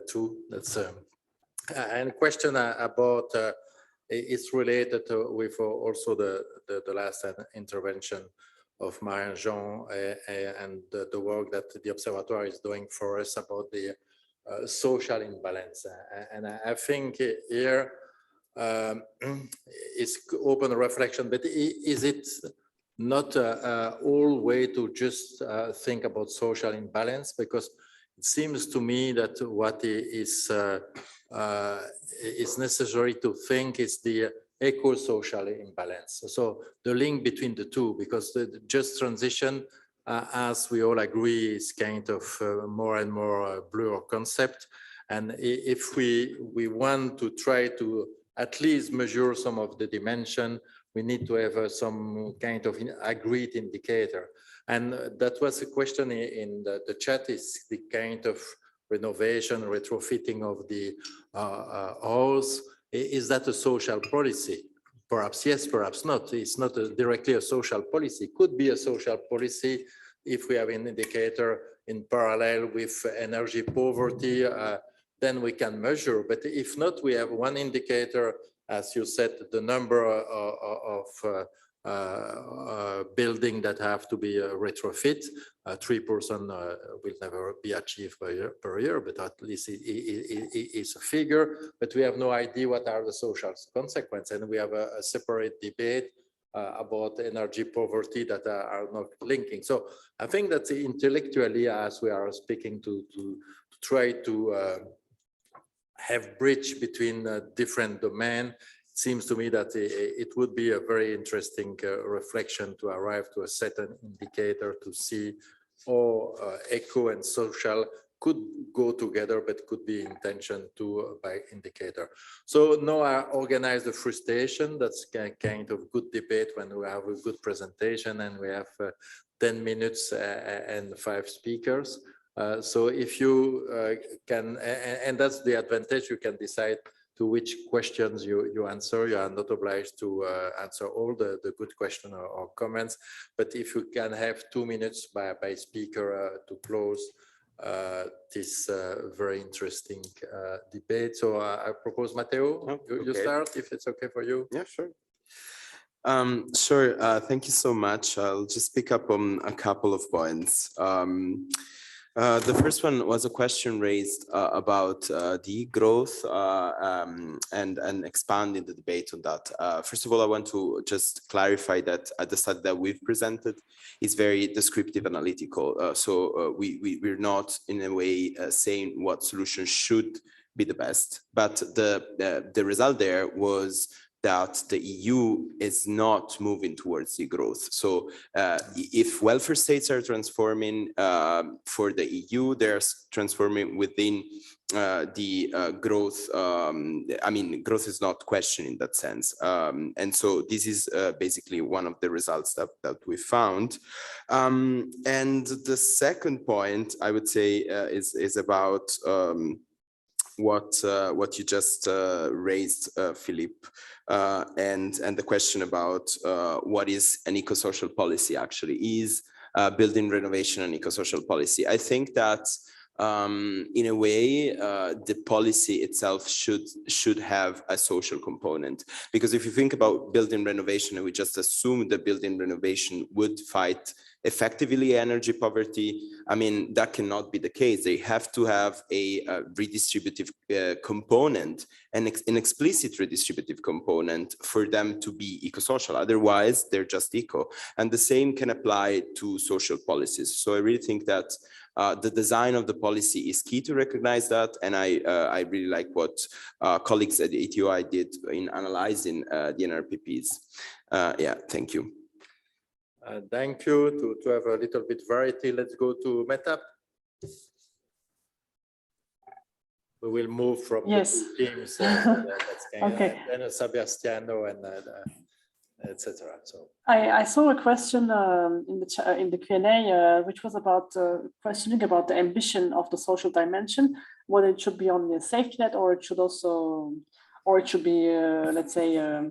too. That's and a question about it's related with also the last intervention of Marie-Jean and the work that the Observatory is doing for us about the social imbalance. And I think here it's open reflection, but is it not all way to just think about social imbalance? Because it seems to me that what is necessary to think is the eco-social imbalance. So the link between the two, because the just transition, as we all agree, is kind of more and more blur concept. And if we want to try to at least measure some of the dimension, we need to have some kind of agreed indicator. And that was a question in the chat, is the kind of renovation, retrofitting of the house. Is that a social policy? Perhaps yes, perhaps not. It's not directly a social policy. Could be a social policy if we have an indicator in parallel with energy poverty, then we can measure. But if not, we have one indicator, as you said, the number of building that have to be retrofit. 3% will never be achieved per year, but at least it is a figure. But we have no idea what are the social consequences, and we have a separate debate about energy poverty that are not linking. So I think that intellectually, as we are speaking to try to have bridge between different domains, it seems to me that it would be a very interesting reflection to arrive to a certain indicator to see how eco and social could go together, but could be intention to by indicator. So now I organize the frustration. That's kind of good debate when we have a good presentation and we have 10 minutes and 5 speakers. So if you can, and that's the advantage, you can decide to which questions you answer. You are not obliged to answer all the good questions or comments, but if you can have 2 minutes by speaker to close this very interesting debate. So I propose, Matteo, you start, if it's okay for you. Yeah, sure. Sure, thank you so much. I'll just pick up on a couple of points. The first one was a question raised about the growth and expanding the debate on that. First of all, I want to just clarify that the study that we've presented is very descriptive analytical. So we're not in a way saying what solution should be the best, but the result there was that the EU is not moving towards the growth. So if welfare states are transforming for the EU, they're transforming within the growth. I mean, growth is not questioned in that sense. And so this is basically one of the results that we found. And the second point I would say is about what you just raised, Philippe, and the question about what is an eco-social policy actually is, building renovation and eco-social policy. I think that in a way, the policy itself should have a social component, because if you think about building renovation and we just assume that building renovation would fight effectively energy poverty, I mean, that cannot be the case. They have to have a redistributive component, and an explicit redistributive component for them to be eco-social. Otherwise, they're just eco. And the same can apply to social policies. So I really think that the design of the policy is key to recognize that. And I really like what colleagues at the ETUI did in analyzing the NRPPs. Yeah, thank you. Thank you. To have a little bit variety, let's go to Metap. We will move from the two teams. Okay. Then Sebastiano and etc. So I saw a question in the Q&A, which was about questioning about the ambition of the social dimension, whether it should be only a safety net or it should also, or it should be, let's say, a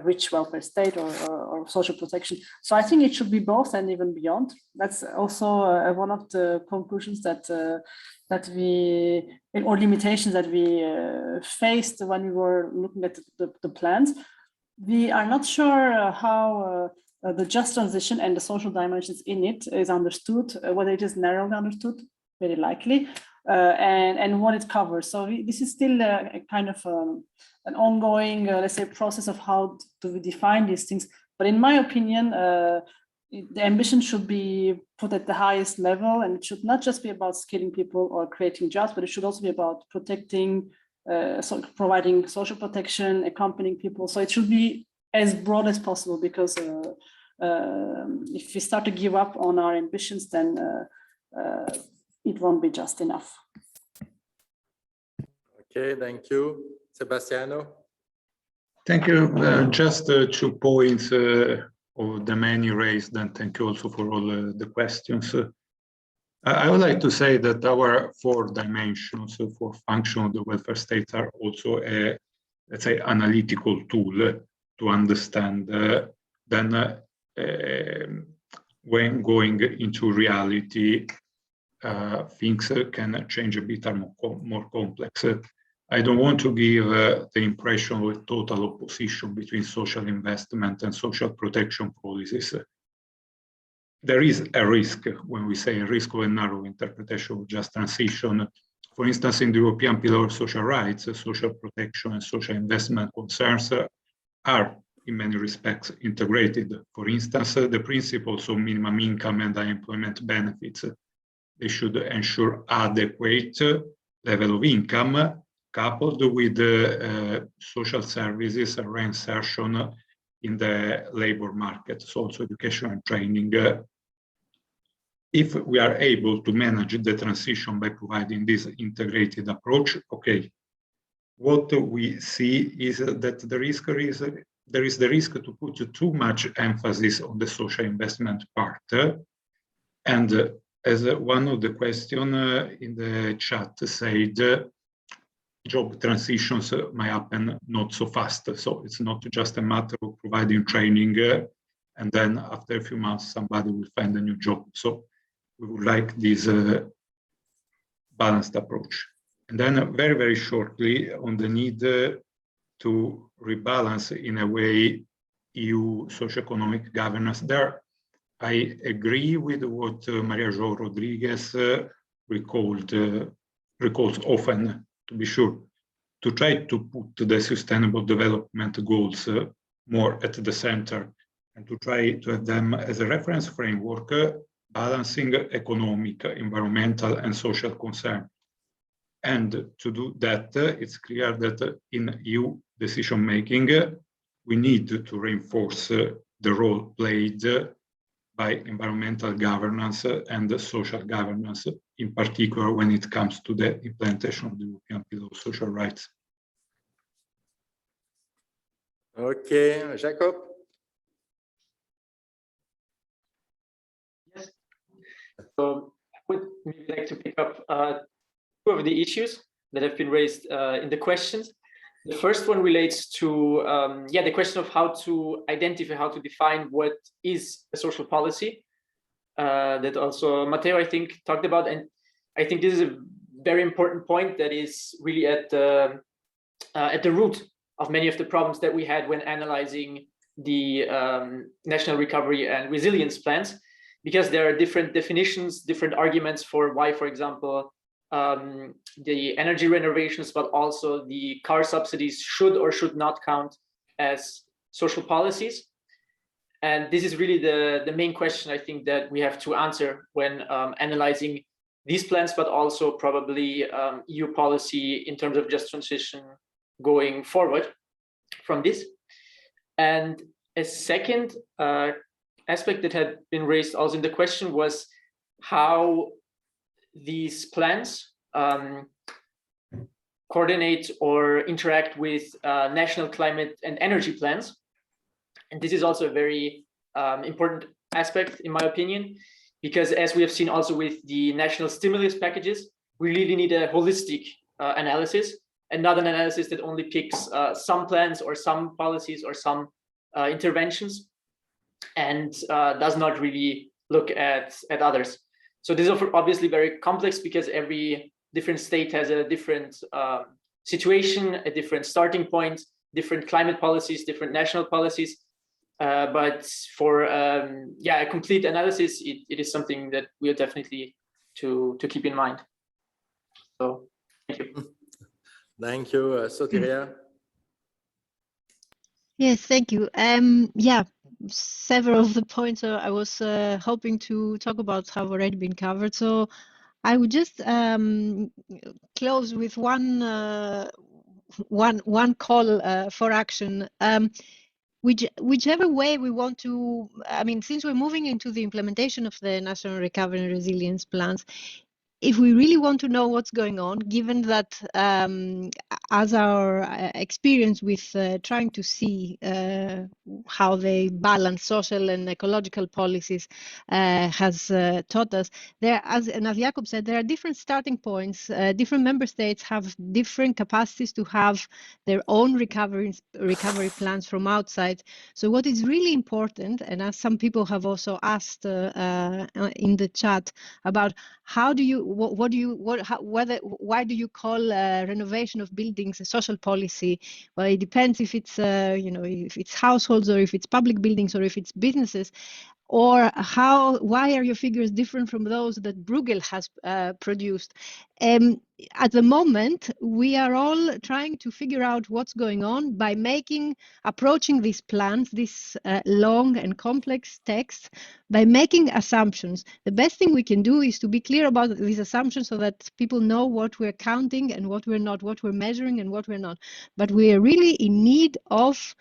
rich welfare state or social protection. So I think it should be both and even beyond. That's also one of the conclusions that we, or limitations that we faced when we were looking at the plans. We are not sure how the just transition and the social dimensions in it is understood, whether it is narrowly understood, very likely, and what it covers. So this is still a kind of an ongoing, let's say, process of how do we define these things. But in my opinion, the ambition should be put at the highest level, and it should not just be about skilling people or creating jobs, but it should also be about protecting, so providing social protection, accompanying people. So it should be as broad as possible, because if we start to give up on our ambitions, then it won't be just enough. okay, thank you. Sebastiano. Thank you. Just 2 points of the many raised, and thank you also for all the questions. I would like to say that our 4 dimensions for function of the welfare states are also a, let's say, analytical tool to understand then when going into reality, things can change a bit, are more complex. I don't want to give the impression of a total opposition between social investment and social protection policies. There is a risk when we say a risk of a narrow interpretation of just transition. For instance, in the European Pillar of Social Rights, social protection and social investment concerns are in many respects integrated. For instance, the principles of minimum income and unemployment benefits. They should ensure adequate level of income coupled with social services and reinsertion in the labor market, so also education and training. If we are able to manage the transition by providing this integrated approach, okay. What we see is that there is the risk to put too much emphasis on the social investment part. And as one of the questions in the chat said, job transitions might happen not so fast. So it's not just a matter of providing training and then after a few months somebody will find a new job. So we would like this balanced approach. And then very, very shortly on the need to rebalance in a way EU socioeconomic governance. There, I agree with what Maria Jo Rodriguez recalls often, to be sure, to try to put the sustainable development goals more at the center and to try to have them as a reference framework, balancing economic, environmental, and social concern. And to do that, it's clear that in EU decision-making, we need to reinforce the role played by environmental governance and social governance, in particular when it comes to the implementation of the European Pillar of Social Rights. Okay, Jacob. Yes. So I would maybe like to pick up two of the issues that have been raised in the questions. The first one relates to the question of how to identify, how to define what is a social policy that also Matteo, I think, talked about. And I think this is a very important point that is really at the root of many of the problems that we had when analyzing the national recovery and resilience plans, because there are different definitions, different arguments for why, for example, the energy renovations, but also the car subsidies should or should not count as social policies. And this is really the main question, I think, that we have to answer when analyzing these plans, but also probably EU policy in terms of just transition going forward from this. And a second aspect that had been raised also in the question was how these plans coordinate or interact with national climate and energy plans. And this is also a very important aspect, in my opinion, because as we have seen also with the national stimulus packages, we really need a holistic analysis and not an analysis that only picks some plans or some policies or some interventions and does not really look at others. So this is obviously very complex because every different state has a different situation, a different starting point, different climate policies, different national policies. But for a complete analysis, it is something that we are definitely to keep in mind. So thank you. Thank you, Sotiria. Yes, thank you. Several of the points I was hoping to talk about have already been covered. So I would just close with one call for action. Whichever way we want to, I mean, since we're moving into the implementation of the National Recovery and Resilience Plans, if we really want to know what's going on, given that as our experience with trying to see how they balance social and ecological policies has taught us, there, as Jakob said, there are different starting points. Different member states have different capacities to have their own recovery plans from outside. So what is really important, and as some people have also asked in the chat about how do you, why do you call renovation of buildings a social policy? Well, it depends if it's if it's households or if it's public buildings or if it's businesses. Or why are your figures different from those that Bruegel has produced? At the moment, we are all trying to figure out what's going on by approaching these plans, these long and complex texts, by making assumptions. The best thing we can do is to be clear about these assumptions so that people know what we're counting and what we're not, what we're measuring and what we're not. But we are really in need of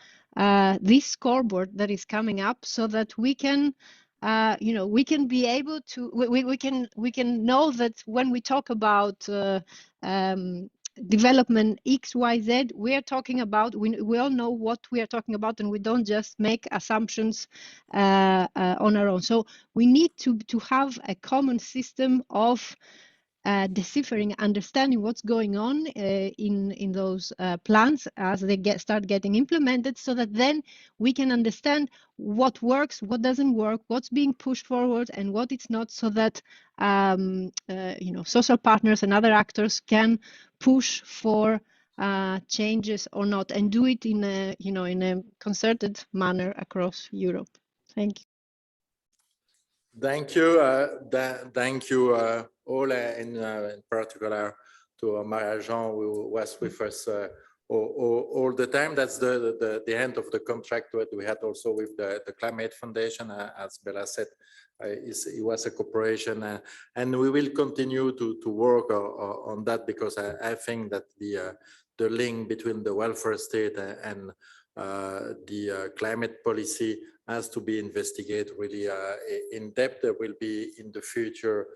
this scoreboard that is coming up so that we can we can be able to we can know that when we talk about development XYZ, we are talking about, we all know what we are talking about, and we don't just make assumptions on our own. So we need to have a common system of deciphering, understanding what's going on in those plans as they start getting implemented, so that then we can understand what works, what doesn't work, what's being pushed forward and what it's not, so that social partners and other actors can push for changes or not, and do it in a concerted manner across Europe. Thank you. Thank you. Thank you all, in particular to Maria-Jean, who was with us all the time. That's the end of the contract that we had also with the Climate Foundation. As Bella said, it was a cooperation, and we will continue to work on that, because I think that the link between the welfare state and the climate policy has to be investigated really in depth. There will be in the future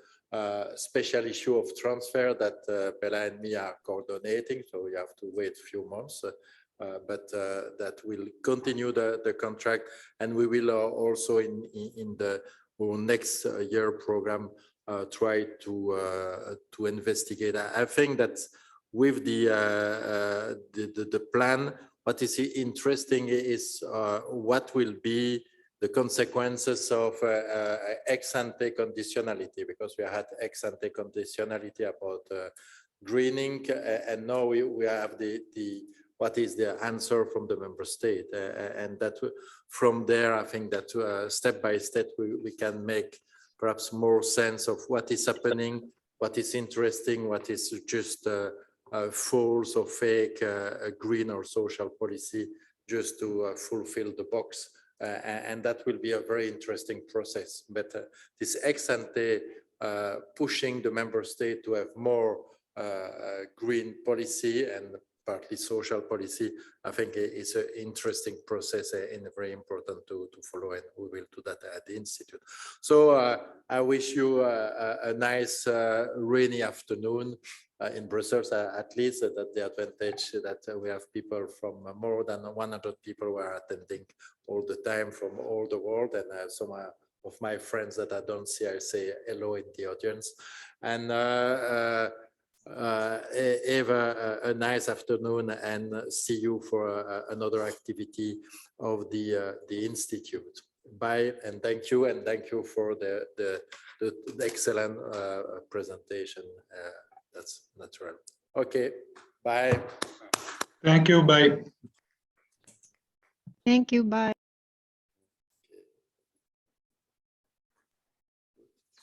special issue of transfer that Bella and me are coordinating, so we have to wait a few months, but that will continue the contract, and we will also in the next year program try to investigate. I think that with the plan, what is interesting is what will be the consequences of ex-ante conditionality, because we had ex-ante conditionality about greening, and now we have what is the answer from the member state, and that from there, I think that step by step we can make perhaps more sense of what is happening, what is interesting, what is just false or fake green or social policy, just to fulfill the box. And that will be a very interesting process. But this ex-ante pushing the member state to have more green policy and partly social policy, I think is an interesting process and very important to follow, and we will do that at the Institute. So I wish you a nice rainy afternoon in Brussels, at least, that the advantage that we have people from more than 100 people who are attending all the time from all the world, and some of my friends that I don't see, I say hello in the audience, and have a nice afternoon, and see you for another activity of the Institute. Bye, and thank you for the excellent presentation. That's natural. Okay, bye. Thank you, bye. Thank you, bye.